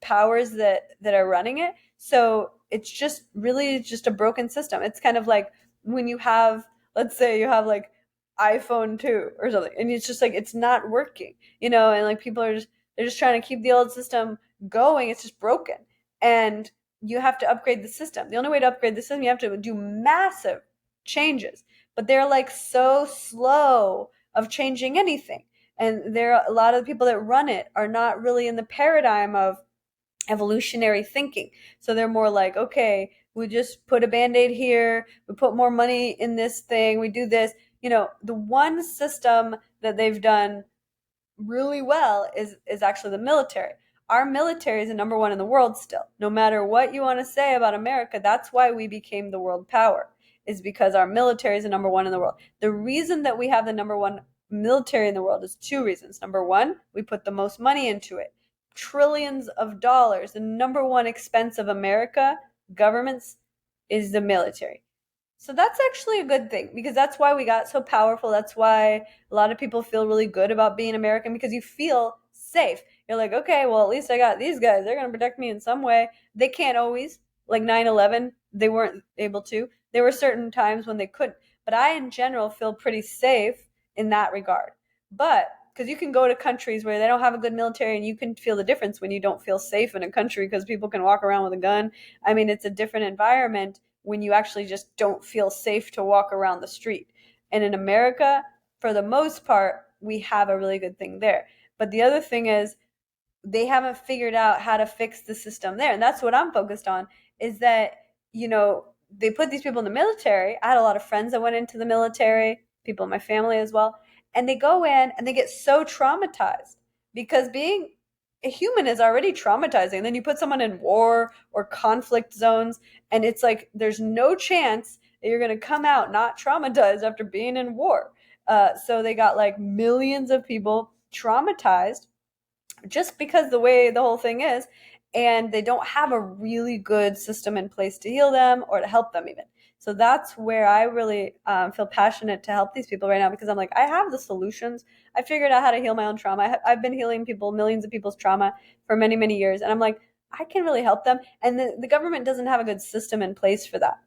powers that are running it. So it's just really just a broken system. It's kind of like when you have, let's say you have like iPhone 2 or something, and it's just like it's not working, and like people are just they're just trying to keep the old system going. It's just broken. And you have to upgrade the system. The only way to upgrade the system, you have to do massive changes. But they're like so slow of changing anything. And there are a lot of the people that run it are not really in the paradigm of evolutionary thinking. So they're more like, okay, we just put a band-aid here, we put more money in this thing, we do this. The one system that they've done really well is actually the military. Our military is the number one in the world still. No matter what you want to say about America, that's why we became the world power, is because our military is the number one in the world. The reason that we have the number one military in the world is two reasons. Number one, we put the most money into it. Trillions of dollars. The number one expense of America governments is the military. So that's actually a good thing because that's why we got so powerful. That's why a lot of people feel really good about being American because you feel safe. You're like, okay, well, at least I got these guys. They're going to protect me in some way. They can't always. Like 9/11, they weren't able to. There were certain times when they couldn't. But I, in general, feel pretty safe in that regard. But because you can go to countries where they don't have a good military and you can feel the difference when you don't feel safe in a country because people can walk around with a gun. I mean, it's a different environment when you actually just don't feel safe to walk around the street. And in America, for the most part, we have a really good thing there. But the other thing is, they haven't figured out how to fix the system there. And that's what I'm focused on, is that, they put these people in the military. I had a lot of friends that went into the military, people in my family as well. And they go in and they get so traumatized because being a human is already traumatizing. And then you put someone in war or conflict zones, and it's like there's no chance that you're going to come out not traumatized after being in war. So they got like millions of people traumatized just because the way the whole thing is, and they don't have a really good system in place to heal them or to help them even. So that's where I really feel passionate to help these people right now, because I'm like, I have the solutions. I figured out how to heal my own trauma. I've been healing people, millions of people's trauma for many, many years. And I'm like, I can really help them. And the government doesn't have a good system in place for that.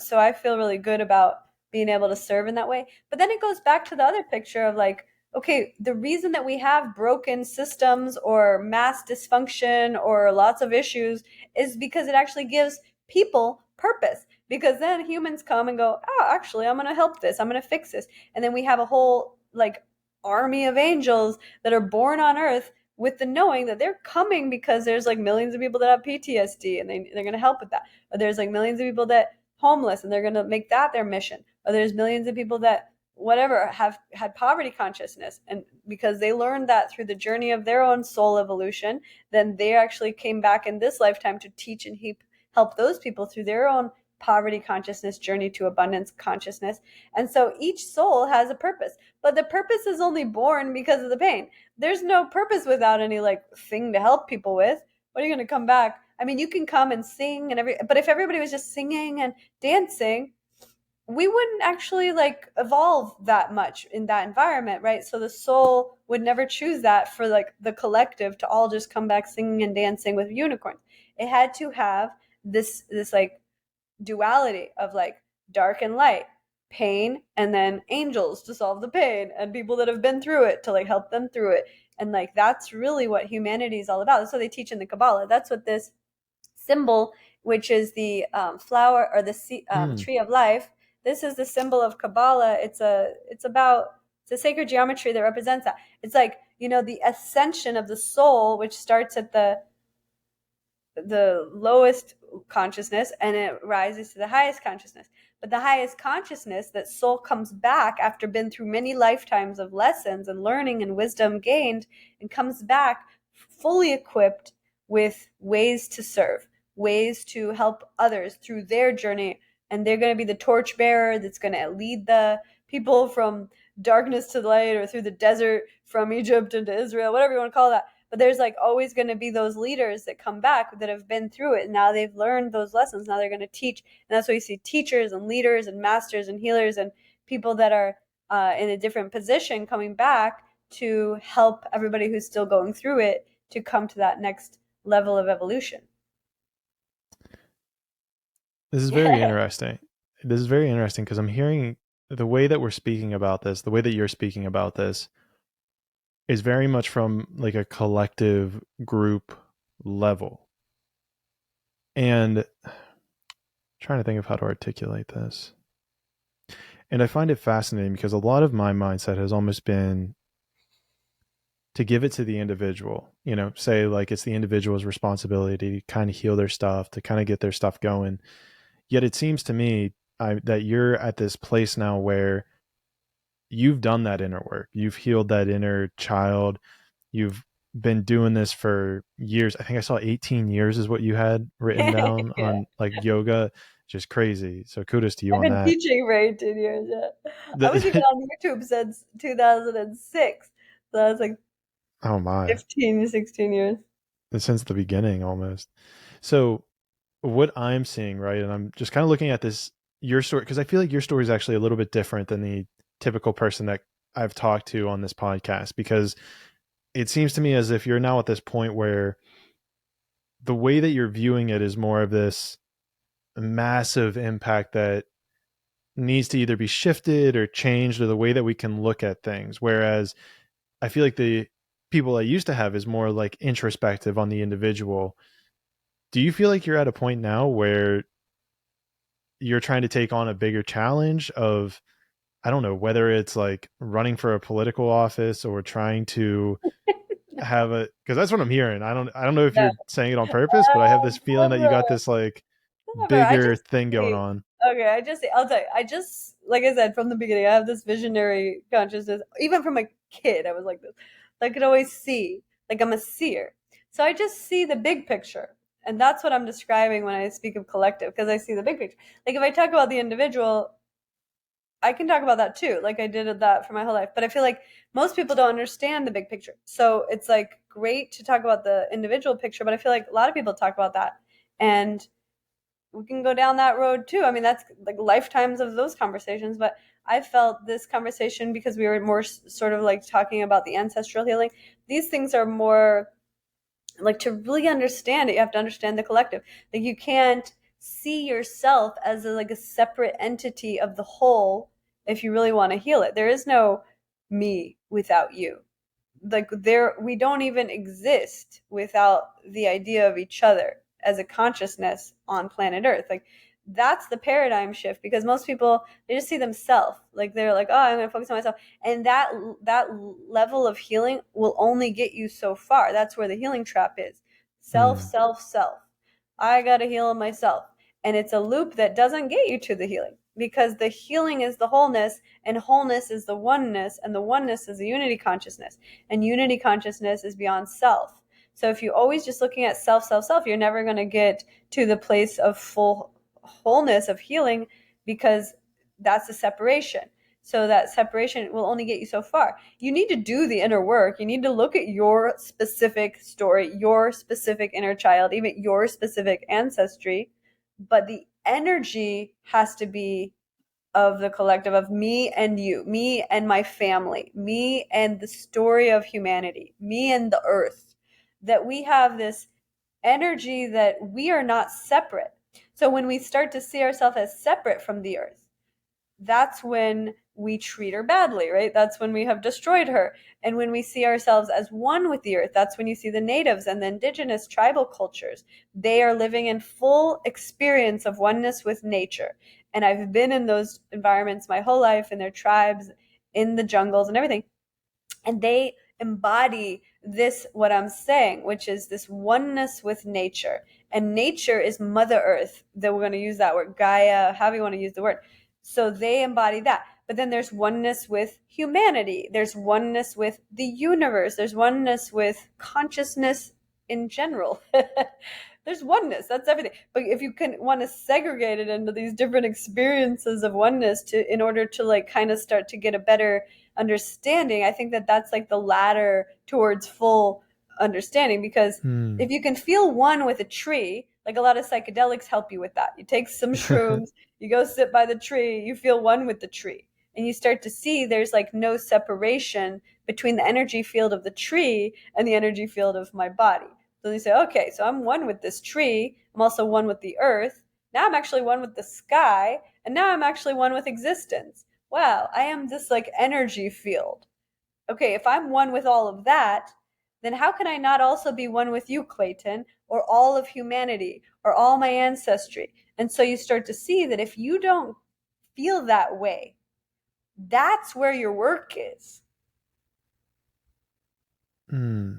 So I feel really good about being able to serve in that way. But then it goes back to the other picture of like, okay, the reason that we have broken systems or mass dysfunction or lots of issues is because it actually gives people purpose. Because then humans come and go, oh, actually, I'm going to help this. I'm going to fix this. And then we have a whole like army of angels that are born on earth with the knowing that they're coming because there's like millions of people that have PTSD, and they're going to help with that. Or there's like millions of people that homeless, and they're going to make that their mission. Or there's millions of people that whatever have had poverty consciousness, and because they learned that through the journey of their own soul evolution, then they actually came back in this lifetime to teach and help those people through their own poverty consciousness journey to abundance consciousness. And so each soul has a purpose, but the purpose is only born because of the pain. There's no purpose without any like thing to help people with. What are you going to come back? I mean, you can come and sing but if everybody was just singing and dancing, we wouldn't actually like evolve that much in that environment, right? So the soul would never choose that for like the collective to all just come back singing and dancing with unicorns. It had to have this like duality of like dark and light, pain, and then angels to solve the pain, and people that have been through it to like help them through it. And like that's really what humanity is all about. That's what they teach in the Kabbalah. That's what this symbol, which is the flower or the Hmm. tree of life. This is the symbol of Kabbalah. It's a sacred geometry that represents that. It's like, the ascension of the soul, which starts at the lowest consciousness and it rises to the highest consciousness. But the highest consciousness, that soul comes back after been through many lifetimes of lessons and learning and wisdom gained, and comes back fully equipped with ways to serve, ways to help others through their journey. And they're going to be the torchbearer that's going to lead the people from darkness to light, or through the desert from Egypt into Israel, whatever you want to call that. But there's like always going to be those leaders that come back that have been through it. And now they've learned those lessons. Now they're going to teach. And that's why you see teachers and leaders and masters and healers and people that are in a different position coming back to help everybody who's still going through it to come to that next level of evolution. This is very interesting. This is very interesting because I'm hearing the way that we're speaking about this, the way that you're speaking about this is very much from like a collective group level. And I'm trying to think of how to articulate this. And I find it fascinating because a lot of my mindset has almost been to give it to the individual, say like it's the individual's responsibility to kind of heal their stuff, to kind of get their stuff going. Yet it seems to me that you're at this place now where you've done that inner work. You've healed that inner child. You've been doing this for years. I think I saw 18 years is what you had written down Yeah. on like yoga. Just crazy. So kudos to you I've on been that. teaching for 18 years. Yeah. I was even The, on YouTube since 2006. So I was like oh my, 15, 16 years. since the beginning almost. So what I'm seeing, right, and I'm just kind of looking at this your story because I feel like your story is actually a little bit different than the typical person that I've talked to on this podcast, because it seems to me as if you're now at this point where the way that you're viewing it is more of this massive impact that needs to either be shifted or changed, or the way that we can look at things. Whereas I feel like the people I used to have is more like introspective on the individual. Do you feel like you're at a point now where you're trying to take on a bigger challenge of I don't know whether it's like running for a political office or trying to have a, because that's what I'm hearing. I don't know if No. you're saying it on purpose, but I have this feeling that you got Never. this like Never. I bigger just thing going see. on. Okay, I just see. I'll tell you. I just, like I said from the beginning, I have this visionary consciousness. Even from a kid, I was like this. I could always see. Like I'm a seer. So I just see the big picture. And that's what I'm describing when I speak of collective, because I see the big picture. Like if I talk about the individual, I can talk about that too. Like I did that for my whole life. But I feel like most people don't understand the big picture. So it's like great to talk about the individual picture, but I feel like a lot of people talk about that. And we can go down that road too. I mean, that's like lifetimes of those conversations. But I felt this conversation, because we were more sort of like talking about the ancestral healing. These things are more like, to really understand it, you have to understand the collective. Like you can't see yourself as like a separate entity of the whole if you really want to heal it. There is no me without you. Like there, we don't even exist without the idea of each other as a consciousness on planet earth. Like that's the paradigm shift, because most people, they just see themselves, like they're like, oh, I'm going to focus on myself. And that level of healing will only get you so far. That's where the healing trap is. Self, Hmm. self, self. I got to heal myself. And it's a loop that doesn't get you to the healing, because the healing is the wholeness, and wholeness is the oneness, and the oneness is the unity consciousness, and unity consciousness is beyond self. So if you're always just looking at self, self, self, you're never going to get to the place of full wholeness, of healing, because that's the separation. So that separation will only get you so far. You need to do the inner work. You need to look at your specific story, your specific inner child, even your specific ancestry. But the energy has to be of the collective, of me and you, me and my family, me and the story of humanity, me and the earth. That we have this energy that we are not separate. So when we start to see ourselves as separate from the earth, that's when we treat her badly, right? That's when we have destroyed her. And when we see ourselves as one with the earth, that's when you see the natives and the indigenous tribal cultures. They are living in full experience of oneness with nature. And I've been in those environments my whole life, in their tribes, in the jungles and everything. And they embody this, what I'm saying, which is this oneness with nature. And nature is Mother Earth, that we're going to use that word, Gaia, however you want to use the word. So they embody that. But then there's oneness with humanity, there's oneness with the universe, there's oneness with consciousness in general. There's oneness, that's everything. But if you can want to segregate it into these different experiences of oneness, to in order to like kind of start to get a better understanding, I think that that's like the ladder towards full understanding. Because Hmm. if you can feel one with a tree, like a lot of psychedelics help you with that. You take some shrooms, you go sit by the tree, you feel one with the tree, and you start to see there's like no separation between the energy field of the tree and the energy field of my body. So you say, okay, so I'm one with this tree, I'm also one with the earth, now I'm actually one with the sky, and now I'm actually one with existence. Wow, I am this like energy field. Okay, if I'm one with all of that, then how can I not also be one with you, Clayton, or all of humanity, or all my ancestry? And so you start to see that if you don't feel that way, that's where your work is. Hmm.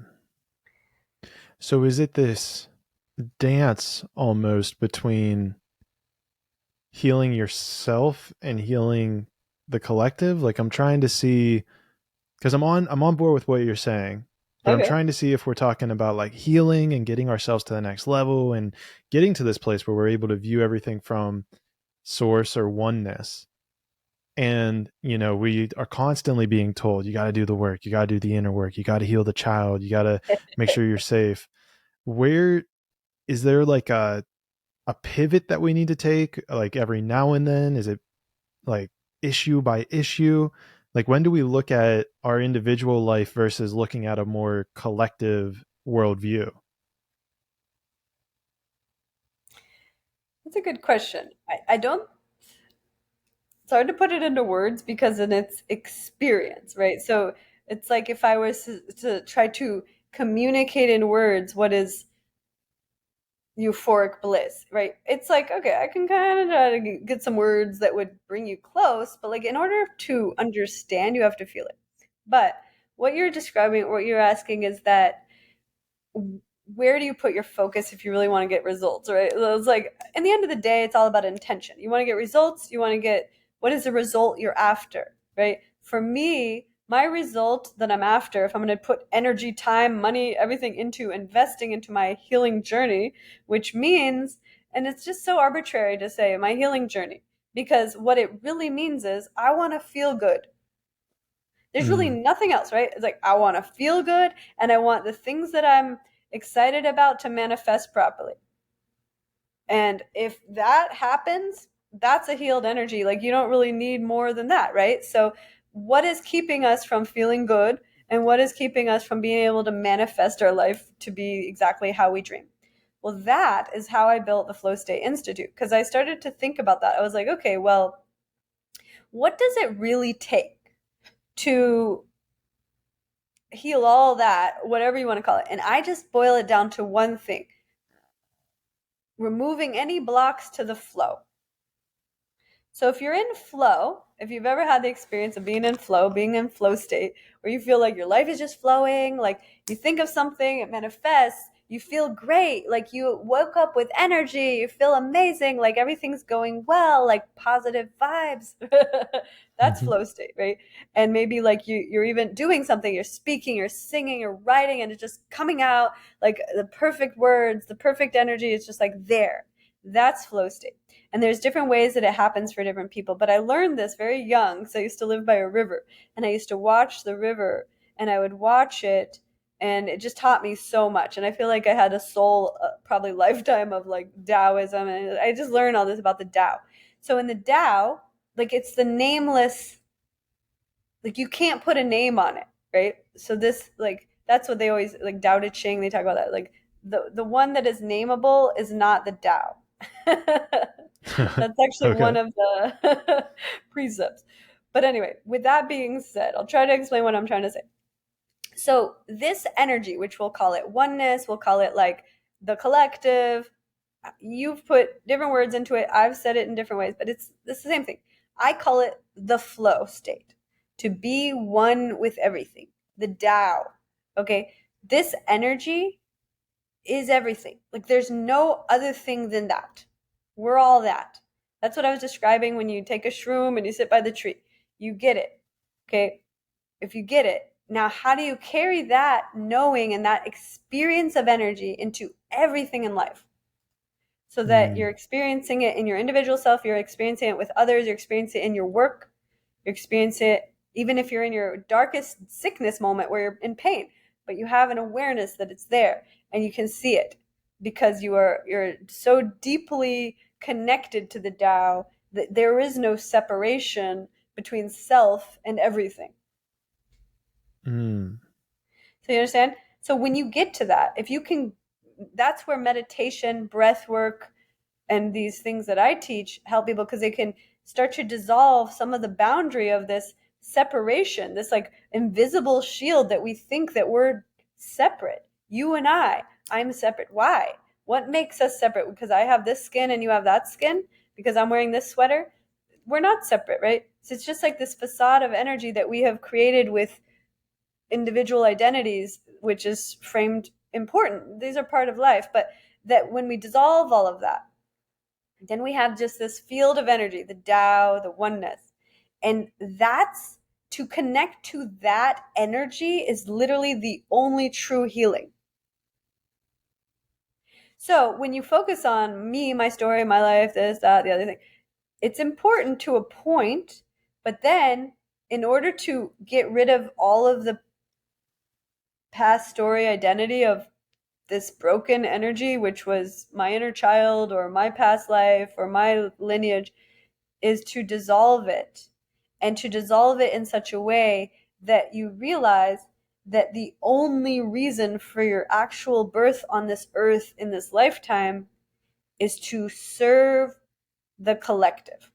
So is it this dance almost between healing yourself and healing the collective? Like I'm trying to see, because I'm on board with what you're saying, but I'm Okay. trying to see if we're talking about like healing and getting ourselves to the next level and getting to this place where we're able to view everything from source or oneness. And we are constantly being told, you got to do the work, you got to do the inner work, you got to heal the child, you got to make sure you're safe. Where is there like a pivot that we need to take, like every now and then? Is it like issue by issue? Like when do we look at our individual life versus looking at a more collective worldview? That's a good question. I don't, it's hard to put it into words because in its experience, right? So it's like if I was to try to communicate in words what is euphoric bliss, right? It's like, okay, I can kind of try to get some words that would bring you close, but like in order to understand, you have to feel it. But what you're describing, what you're asking is that where do you put your focus if you really want to get results, right? It's like, in the end of the day, it's all about intention. You want to get results, you want to get, what is the result you're after, right? For me, my result that I'm after, if I'm going to put energy, time, money, everything into investing into my healing journey, which means, and it's just so arbitrary to say my healing journey, because what it really means is I want to feel good. There's really Mm. nothing else, right? It's like I want to feel good and I want the things that I'm excited about to manifest properly. And if that happens, that's a healed energy. Like you don't really need more than that, right? So, what is keeping us from feeling good and what is keeping us from being able to manifest our life to be exactly how we dream? Well, that is how I built the Flow State Institute because I started to think about that. I was like, okay, well, what does it really take to heal all that, whatever you want to call it? And I just boil it down to one thing: removing any blocks to the flow. So if you're in flow, if you've ever had the experience of being in flow state, where you feel like your life is just flowing, like you think of something, it manifests, you feel great, like you woke up with energy, you feel amazing, like everything's going well, like positive vibes. That's Mhm. flow state, right? And maybe like you're even doing something, you're speaking, you're singing, you're writing, and it's just coming out like the perfect words, the perfect energy is just like there. That's flow state. And there's different ways that it happens for different people. But I learned this very young. So I used to live by a river and I used to watch the river and I would watch it and it just taught me so much. And I feel like I had a soul, probably lifetime of like Taoism. And I just learned all this about the Tao. So in the Tao, like it's the nameless, like you can't put a name on it, right? So this, like, that's what they always, like Tao Te Ching, they talk about that. Like the one that is nameable is not the Tao. That's actually one Okay. of the precepts. But anyway, with that being said, I'll try to explain what I'm trying to say. So, this energy, which we'll call it oneness, we'll call it like the collective, you've put different words into it. I've said it in different ways, but it's the same thing. I call it the flow state, to be one with everything, the Tao. Okay. This energy is everything. Like there's no other thing than that. We're all that. That's what I was describing when you take a shroom and you sit by the tree. You get it. Okay. If you get it, now how do you carry that knowing and that experience of energy into everything in life? So that you're Mm. experiencing it in your individual self, you're experiencing it with others, you're experiencing it in your work, you experience it even if you're in your darkest sickness moment where you're in pain, but you have an awareness that it's there and you can see it because you're so deeply connected to the Tao that there is no separation between self and everything. Mm. So you understand? So when you get to that, if you can, that's where meditation, breath work, and these things that I teach help people because they can start to dissolve some of the boundary of this separation, this like invisible shield that we think that we're separate. You and I'm separate. Why? What makes us separate? Because I have this skin and you have that skin? Because I'm wearing this sweater? We're not separate, right? So it's just like this facade of energy that we have created with individual identities, which is framed important. These are part of life, but that when we dissolve all of that, then we have just this field of energy, the Tao, the oneness. And that's to connect to that energy is literally the only true healing. So when you focus on me, my story, my life, this, that, the other thing, it's important to a point, but then in order to get rid of all of the past story identity of this broken energy, which was my inner child or my past life or my lineage, is to dissolve it and to dissolve it in such a way that you realize that the only reason for your actual birth on this earth in this lifetime is to serve the collective.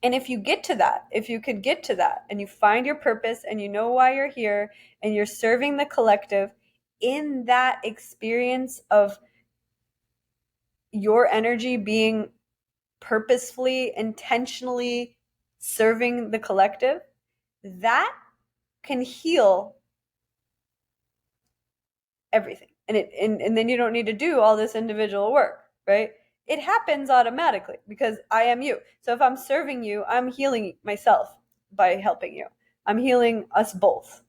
And if you get to that, if you could get to that and you find your purpose and you know why you're here and you're serving the collective in that experience of your energy being purposefully, intentionally serving the collective, that can heal everything. And then you don't need to do all this individual work, right? It happens automatically because I am you. So if I'm serving you, I'm healing myself by helping you. I'm healing us both.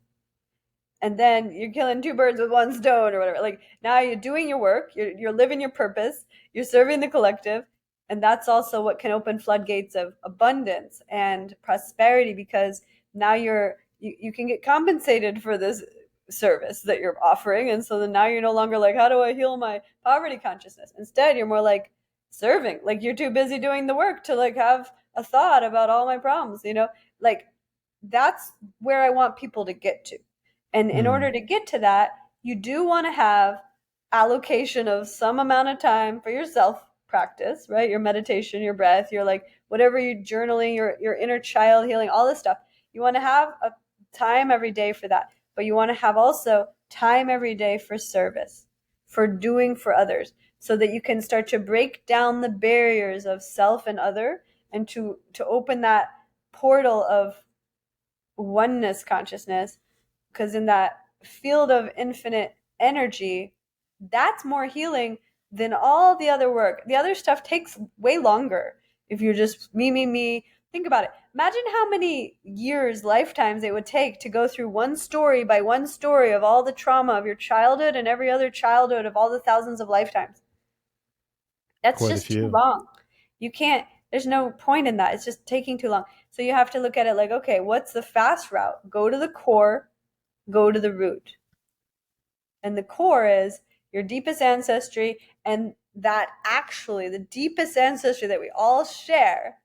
And then you're killing two birds with one stone or whatever. Like now you're doing your work, you're living your purpose, you're serving the collective, and that's also what can open floodgates of abundance and prosperity because now you can get compensated for this service that you're offering, and so then now you're no longer like, how do I heal my poverty consciousness? Instead, you're more like serving. Like you're too busy doing the work to like have a thought about all my problems, like that's where I want people to get to. And in Hmm. order to get to that, you do want to have allocation of some amount of time for yourself practice, right? Your meditation, your breath, your like whatever you're journaling, your inner child healing, all this stuff. You want to have a time every day for that. But you want to have also time every day for service, for doing for others, so that you can start to break down the barriers of self and other and to open that portal of oneness consciousness, because in that field of infinite energy, that's more healing than all the other work. The other stuff takes way longer. If you're just me, think about it. Imagine how many years, lifetimes it would take to go through one story by one story of all the trauma of your childhood and every other childhood of all the thousands of lifetimes. That's Quite a just too few. long. You can't, there's no point in that. It's just taking too long. So you have to look at it like, okay, what's the fast route? Go to the core, go to the root. And the core is your deepest ancestry, and that actually the deepest ancestry that we all share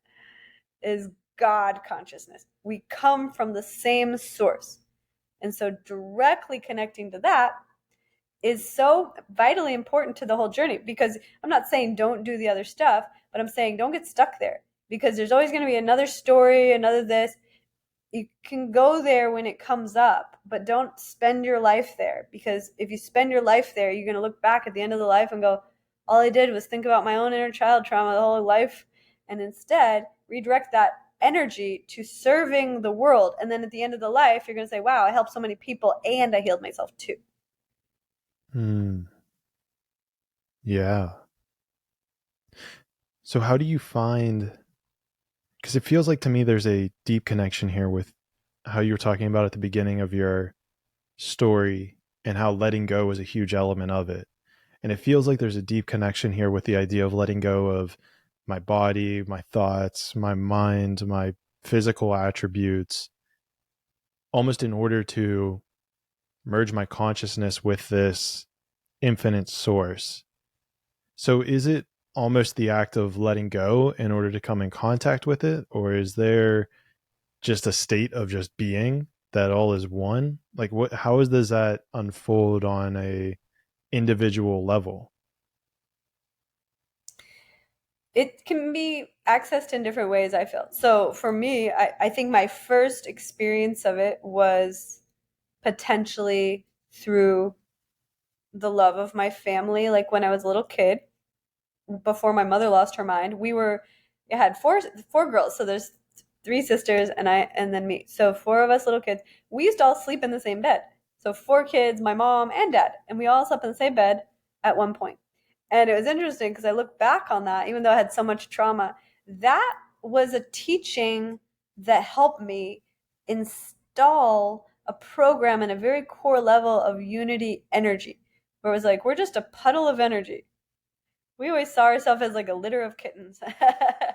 is God consciousness. We come from the same source. And so directly connecting to that is so vitally important to the whole journey, because I'm not saying don't do the other stuff, but I'm saying don't get stuck there, because there's always going to be another story, another this. You can go there when it comes up, but don't spend your life there, because if you spend your life there, you're going to look back at the end of the life and go, all I did was think about my own inner child trauma the whole life. And instead redirect that energy to serving the world. And then at the end of the life, you're going to say, wow, I helped so many people and I healed myself too. Hmm. Yeah. So how do you find, because it feels like to me there's a deep connection here with how you were talking about at the beginning of your story and how letting go is a huge element of it. And it feels like there's a deep connection here with the idea of letting go of my body, my thoughts, my mind, my physical attributes, almost in order to merge my consciousness with this infinite source. So is it almost the act of letting go in order to come in contact with it? Or is there just a state of just being that all is one? Like how does that unfold on a individual level? It can be accessed in different ways, I feel. So for me, I think my first experience of it was potentially through the love of my family. Like when I was a little kid, before my mother lost her mind, I had four girls. So there's three sisters and I and then me. So four of us little kids. We used to all sleep in the same bed. So four kids, my mom and dad, and we all slept in the same bed at one point. And it was interesting because I look back on that, even though I had so much trauma, that was a teaching that helped me install a program in a very core level of unity energy, where it was like, we're just a puddle of energy. We always saw ourselves as like a litter of kittens.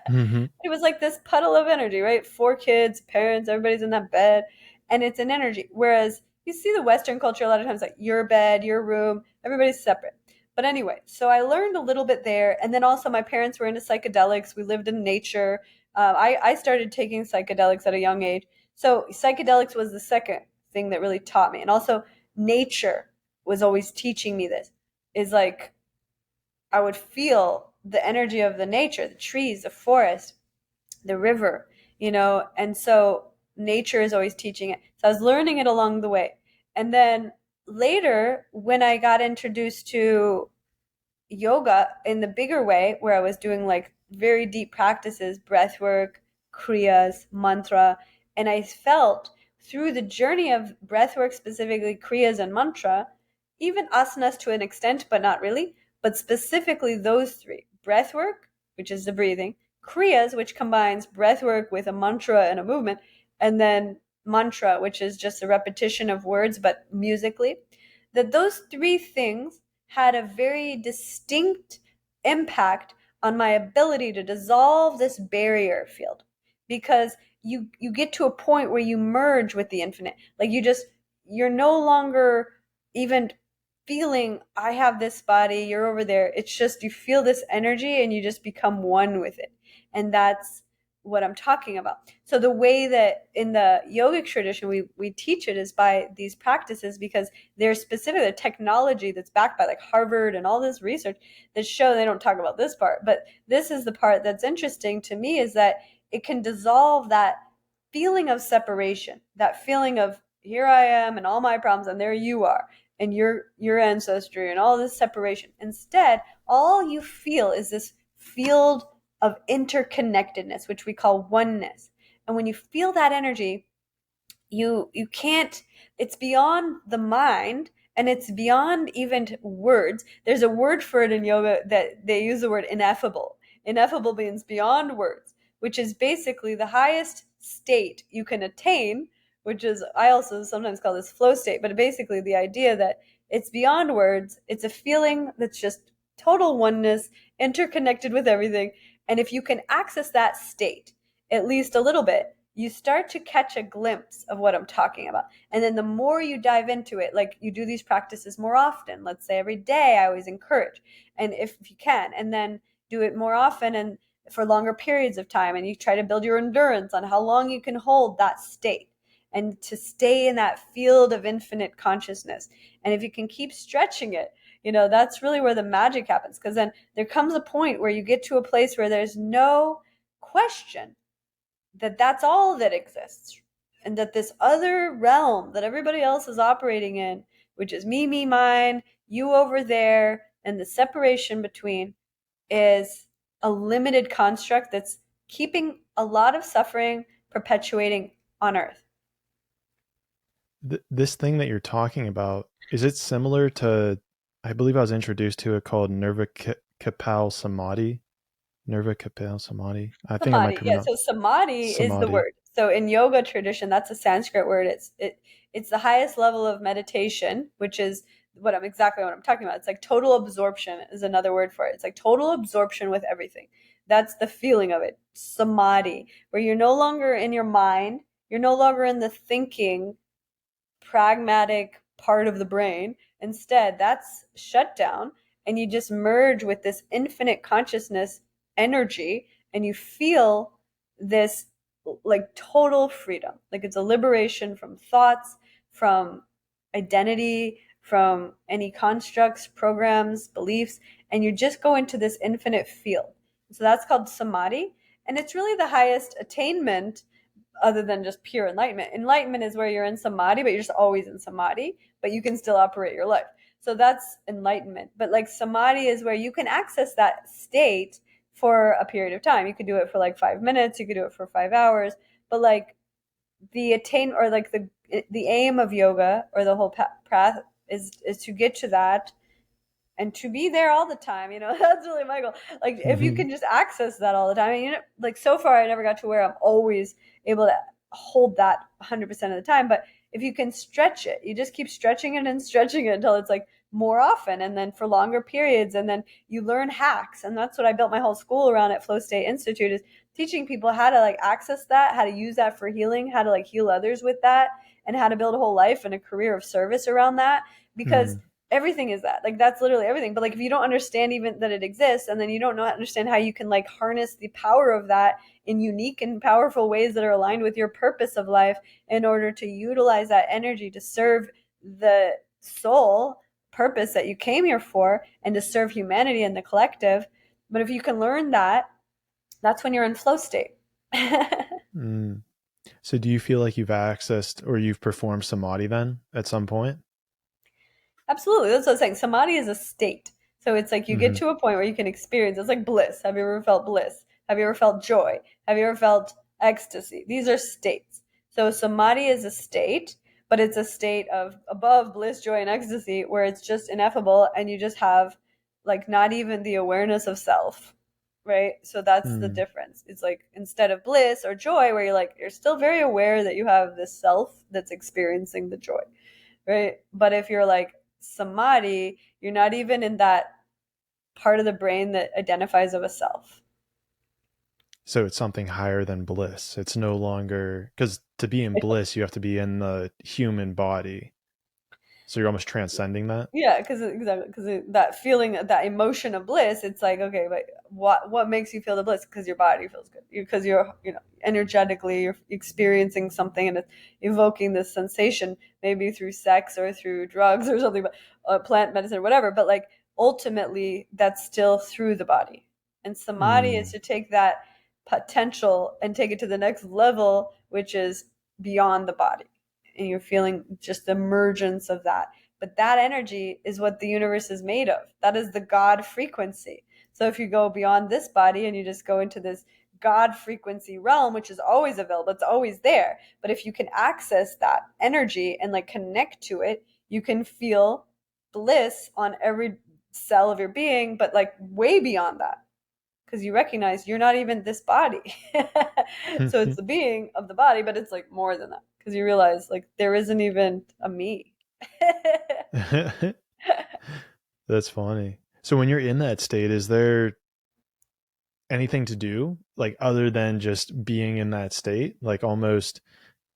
Mm-hmm. It was like this puddle of energy, right? Four kids, parents, everybody's in that bed, and it's an energy. Whereas you see the Western culture a lot of times, like your bed, your room, everybody's separate. But anyway, so I learned a little bit there, and then also my parents were into psychedelics. We lived in nature. I started taking psychedelics at a young age, so psychedelics was the second thing that really taught me, and also nature was always teaching me this. Is like I would feel the energy of the nature, the trees, the forest, the river, and so nature is always teaching it. So I was learning it along the way. And then later, when I got introduced to yoga in the bigger way, where I was doing like very deep practices, breath work, kriyas, mantra, and I felt through the journey of breath work, specifically kriyas and mantra, even asanas to an extent, but not really, but specifically those three: breath work, which is the breathing, kriyas, which combines breath work with a mantra and a movement, and then mantra, which is just a repetition of words but musically, that those three things had a very distinct impact on my ability to dissolve this barrier field, because you get to a point where you merge with the infinite, like you're no longer even feeling I have this body, you're over there. It's just you feel this energy and you just become one with it. And that's what I'm talking about. So the way that in the yogic tradition we teach it is by these practices, because there's specific the technology that's backed by like Harvard and all this research that show, they don't talk about this part, but this is the part that's interesting to me, is that it can dissolve that feeling of separation, that feeling of here I am and all my problems and there you are and your ancestry and all this separation. Instead, all you feel is this field of interconnectedness, which we call oneness. And when you feel that energy, you can't, it's beyond the mind, and it's beyond even words. There's a word for it in yoga that they use the word ineffable. Ineffable means beyond words, which is basically the highest state you can attain, which is, I also sometimes call this flow state, but basically the idea that it's beyond words. It's a feeling that's just total oneness, interconnected with everything. And if you can access that state at least a little bit, you start to catch a glimpse of what I'm talking about. And then the more you dive into it, like you do these practices more often, let's say every day, I always encourage, and if you can, and then do it more often and for longer periods of time, and you try to build your endurance on how long you can hold that state and to stay in that field of infinite consciousness. And if you can keep stretching it, that's really where the magic happens, because then there comes a point where you get to a place where there's no question that that's all that exists, and that this other realm that everybody else is operating in, which is me, mine, you over there, and the separation between, is a limited construct that's keeping a lot of suffering perpetuating on earth. This thing that you're talking about, is it similar to, I believe I was introduced to it called Kapal Samadhi? Nirva Kapal Samadhi. I think I might Samadhi, yeah. pronounce So samadhi is the Samadhi. word. So in yoga tradition, that's a Sanskrit word. It's the highest level of meditation, which is exactly what I'm talking about. It's like total absorption is another word for it. It's like total absorption with everything. That's the feeling of it. Samadhi, where you're no longer in your mind, you're no longer in the thinking pragmatic part of the brain. Instead, that's shut down, and you just merge with this infinite consciousness energy, and you feel this like total freedom. Like it's a liberation from thoughts, from identity, from any constructs, programs, beliefs, and you just go into this infinite field. So that's called samadhi, and it's really the highest attainment other than just pure enlightenment. Enlightenment is where you're in samadhi, but you're just always in samadhi, but you can still operate your life. So that's enlightenment. But like samadhi is where you can access that state for a period of time. You could do it for like 5 minutes, you could do it for 5 hours, but like the attain, or like the aim of yoga, or the whole path is to get to that and to be there all the time. That's really my goal. Like if you can just access that all the time, and like so far I never got to where I'm always able to hold that 100% of the time, but if you can stretch it, you just keep stretching it and stretching it until it's like more often, and then for longer periods, and then you learn hacks. And that's what I built my whole school around at Flow State Institute, is teaching people how to like access that, how to use that for healing, how to like heal others with that, and how to build a whole life and a career of service around that. Because Hmm. everything is that, like that's literally everything. But like if you don't understand even that it exists, and then you don't know understand how you can like harness the power of that in unique and powerful ways that are aligned with your purpose of life, in order to utilize that energy to serve the soul purpose that you came here for, and to serve humanity and the collective. But if you can learn that, that's when you're in flow state. Mm. So do you feel like you've accessed or you've performed samadhi then at some point? Absolutely. That's what I was saying. Samadhi is a state. So it's like you get Hmm. to a point where you can experience, it's like bliss. Have you ever felt bliss? Have you ever felt joy? Have you ever felt ecstasy? These are states. So samadhi is a state, but it's a state of above bliss, joy, and ecstasy where it's just ineffable and you just have like not even the awareness of self, right? So that's the Mm. difference. It's like instead of bliss or joy, where you're like, you're still very aware that you have this self that's experiencing the joy, right? But if you're like samadhi, you're not even in that part of the brain that identifies of a self. So it's something higher than bliss. It's no longer, because to be in bliss, you have to be in the human body. So you're almost transcending that. Yeah, because exactly, because that feeling, that emotion of bliss, it's like, okay, but what makes you feel the bliss? Because your body feels good, because you're, energetically you're experiencing something and it's evoking this sensation, maybe through sex or through drugs or something, but plant medicine or whatever. But like ultimately, that's still through the body. And samadhi is Mm. to take that potential and take it to the next level, which is beyond the body, and you're feeling just the emergence of that, but that energy is what the universe is made of. That is the God frequency. So if you go beyond this body and you just go into this God frequency realm, which is always available, it's always there. But if you can access that energy and like connect to it, you can feel bliss on every cell of your being, but like way beyond that. Because you recognize you're not even this body. So it's the being of the body, but it's like more than that. Because you realize like there isn't even a me. That's funny. So when you're in that state, is there anything to do, like other than just being in that state? Like almost,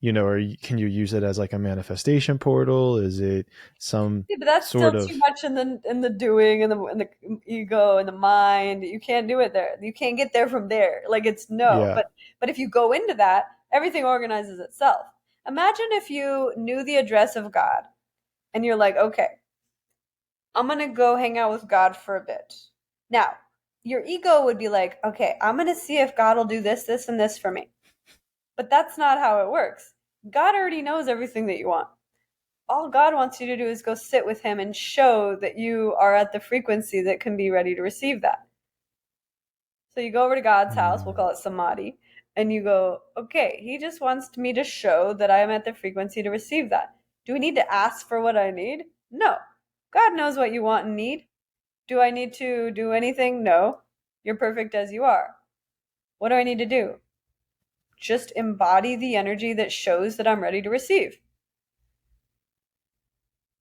or can you use it as like a manifestation portal? Is it some Yeah, but that's still sort too of, much in the doing and the ego and the mind. You can't do it there. You can't get there from there. Like it's no. yeah. But if you go into that, everything organizes itself. Imagine if you knew the address of God and you're like, okay, I'm gonna go hang out with God for a bit. Now, your ego would be like, okay, I'm gonna see if God will do this, this, and this for me. But that's not how it works. God already knows everything that you want. All God wants you to do is go sit with Him and show that you are at the frequency that can be ready to receive that. So you go over to God's house, we'll Mm. call it Samadhi, and you go, okay, He just wants me to show that I am at the frequency to receive that. Do we need to ask for what I need? No. God knows what you want and need. Do I need to do anything? No. You're perfect as you are. What do I need to do? Just embody the energy that shows that I'm ready to receive.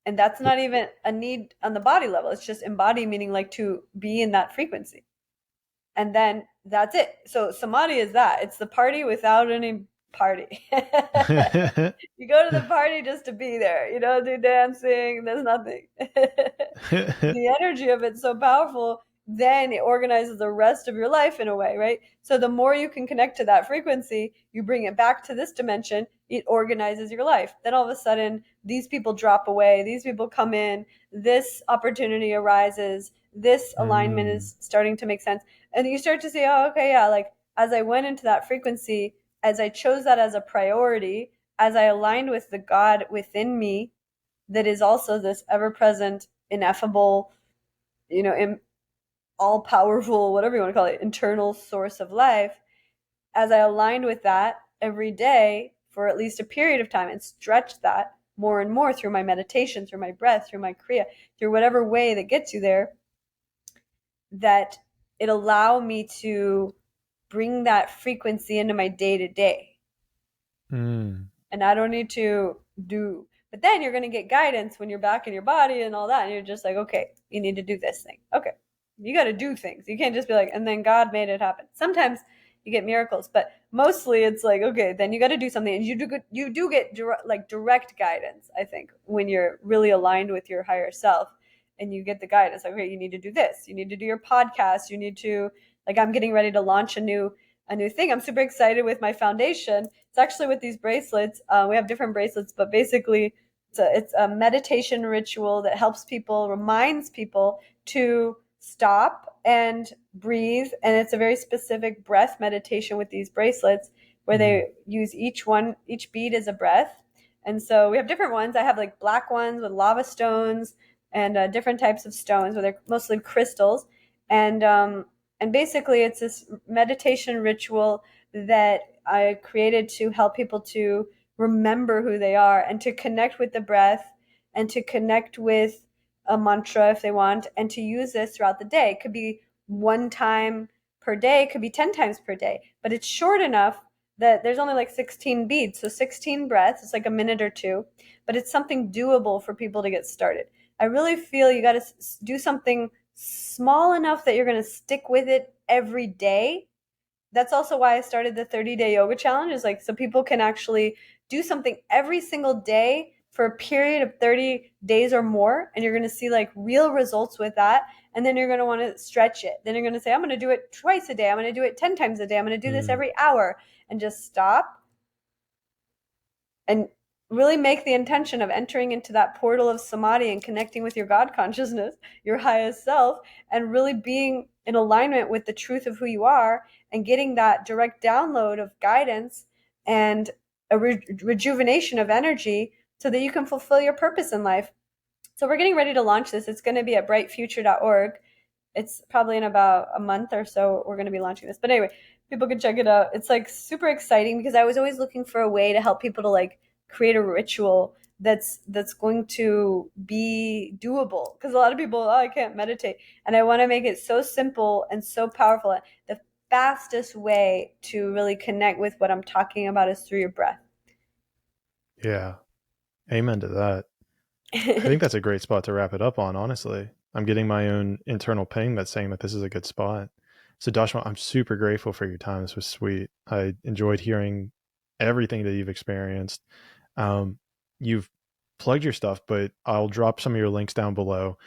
And that's not even a need on the body level. It's just embody, meaning like to be in that frequency. And then that's it. So samadhi is that. It's the party without any party. You go to the party just to be there. You don't do dancing. There's nothing. The energy of it's so powerful, then it organizes the rest of your life in a way, right? So the more you can connect to that frequency, you bring it back to this dimension, it organizes your life. Then all of a sudden, these people drop away, these people come in, this opportunity arises, this alignment Mm. is starting to make sense. And you start to say, oh, okay, yeah, like as I went into that frequency, as I chose that as a priority, as I aligned with the God within me, that is also this ever present, ineffable, all powerful, whatever you want to call it, internal source of life. As I aligned with that every day for at least a period of time and stretched that more and more through my meditation, through my breath, through my kriya, through whatever way that gets you there, that it allowed me to bring that frequency into my day to day. Mm. And I don't need to do. But then you're going to get guidance when you're back in your body and all that. And you're just like, okay, you need to do this thing. Okay. You got to do things. You can't just be like, and then God made it happen. Sometimes you get miracles, but mostly it's like, okay, then you got to do something. And you do get direct guidance, I think, when you're really aligned with your higher self and you get the guidance. Like, okay, you need to do this. You need to do your podcast. You need to, like, I'm getting ready to launch a new thing. I'm super excited with my foundation. It's actually with these bracelets. We have different bracelets, but basically it's a meditation ritual that helps people, reminds people to stop and breathe. And it's a very specific breath meditation with these bracelets where Mm. they use each bead as a breath. And so we have different ones. I have like black ones with lava stones. and different types of stones, but they're mostly crystals. And basically, it's this meditation ritual that I created to help people to remember who they are and to connect with the breath and to connect with a mantra if they want, and to use this throughout the day. It could be one time per day, it could be 10 times per day, but it's short enough that there's only like 16 beads. So 16 breaths, it's like a minute or two, but it's something doable for people to get started. I really feel you got to do something small enough that you're going to stick with it every day. That's also why I started the 30-day yoga challenge, is like so people can actually do something every single day for a period of 30 days or more, and you're going to see like real results with that. And then you're going to want to stretch it. Then you're going to say, I'm going to do it twice a day, I'm going to do it 10 times a day, I'm going to do this Mm, every hour, and just stop and really make the intention of entering into that portal of samadhi and connecting with your God consciousness, your highest self, and really being in alignment with the truth of who you are and getting that direct download of guidance and a rejuvenation of energy so that you can fulfill your purpose in life. So we're getting ready to launch this. It's going to be at brightfuture.org. It's probably in about a month or so we're going to be launching this. But anyway, people can check it out. It's like super exciting because I was always looking for a way to help people to like create a ritual that's going to be doable, because a lot of people, oh, I can't meditate, and I want to make it so simple and so powerful. The fastest way to really connect with what I'm talking about is through your breath. yeah. Amen to that. I think that's a great spot to wrap it up on, honestly. I'm getting my own internal ping that's saying that this is a good spot. So, Dashma, I'm super grateful for your time. This was sweet. I enjoyed hearing everything that you've experienced. Um, you've plugged your stuff, but I'll drop some of your links down below.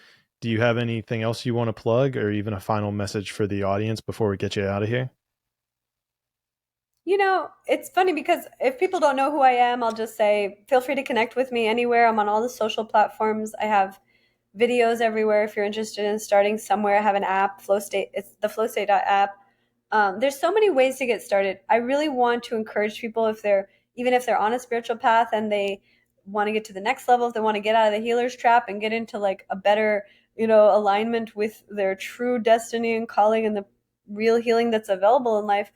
Do you have anything else you want to plug, or even a final message for the audience before we get you out of here? It's funny because if people don't know who I am, I'll just say feel free to connect with me anywhere. I'm on all the social platforms. I have videos everywhere if you're interested in starting somewhere. I have an app, Flow State. It's the Flow State app. There's so many ways to get started. I really want to encourage people, even if they're on a spiritual path and they want to get to the next level, if they want to get out of the healer's trap and get into like a better, alignment with their true destiny and calling and the real healing that's available in life,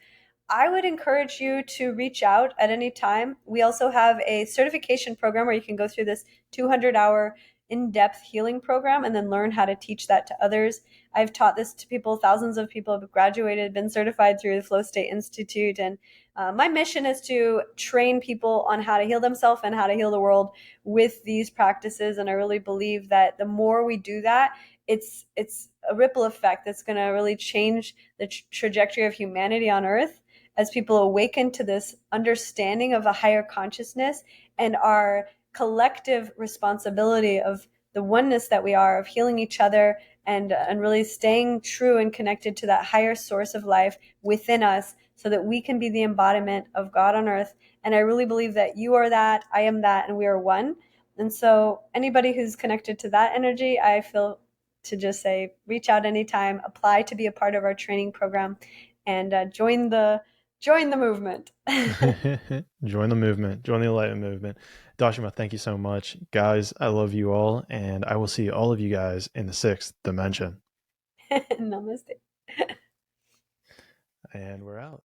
I would encourage you to reach out at any time. We also have a certification program where you can go through this 200-hour in-depth healing program and then learn how to teach that to others. I've taught this to people. Thousands of people have graduated, been certified through the Flow State Institute. And my mission is to train people on how to heal themselves and how to heal the world with these practices. And I really believe that the more we do that, it's a ripple effect that's going to really change the trajectory of humanity on Earth as people awaken to this understanding of a higher consciousness and our collective responsibility of the oneness that we are, of healing each other and really staying true and connected to that higher source of life within us so that we can be the embodiment of God on earth. And I really believe that you are that, I am that, and we are one. And so anybody who's connected to that energy, I feel to just say reach out anytime, apply to be a part of our training program, and join the movement. Join the movement. Join the Enlightenment movement. Dashima, thank you so much. Guys, I love you all, and I will see all of you guys in the sixth dimension. Namaste. And we're out.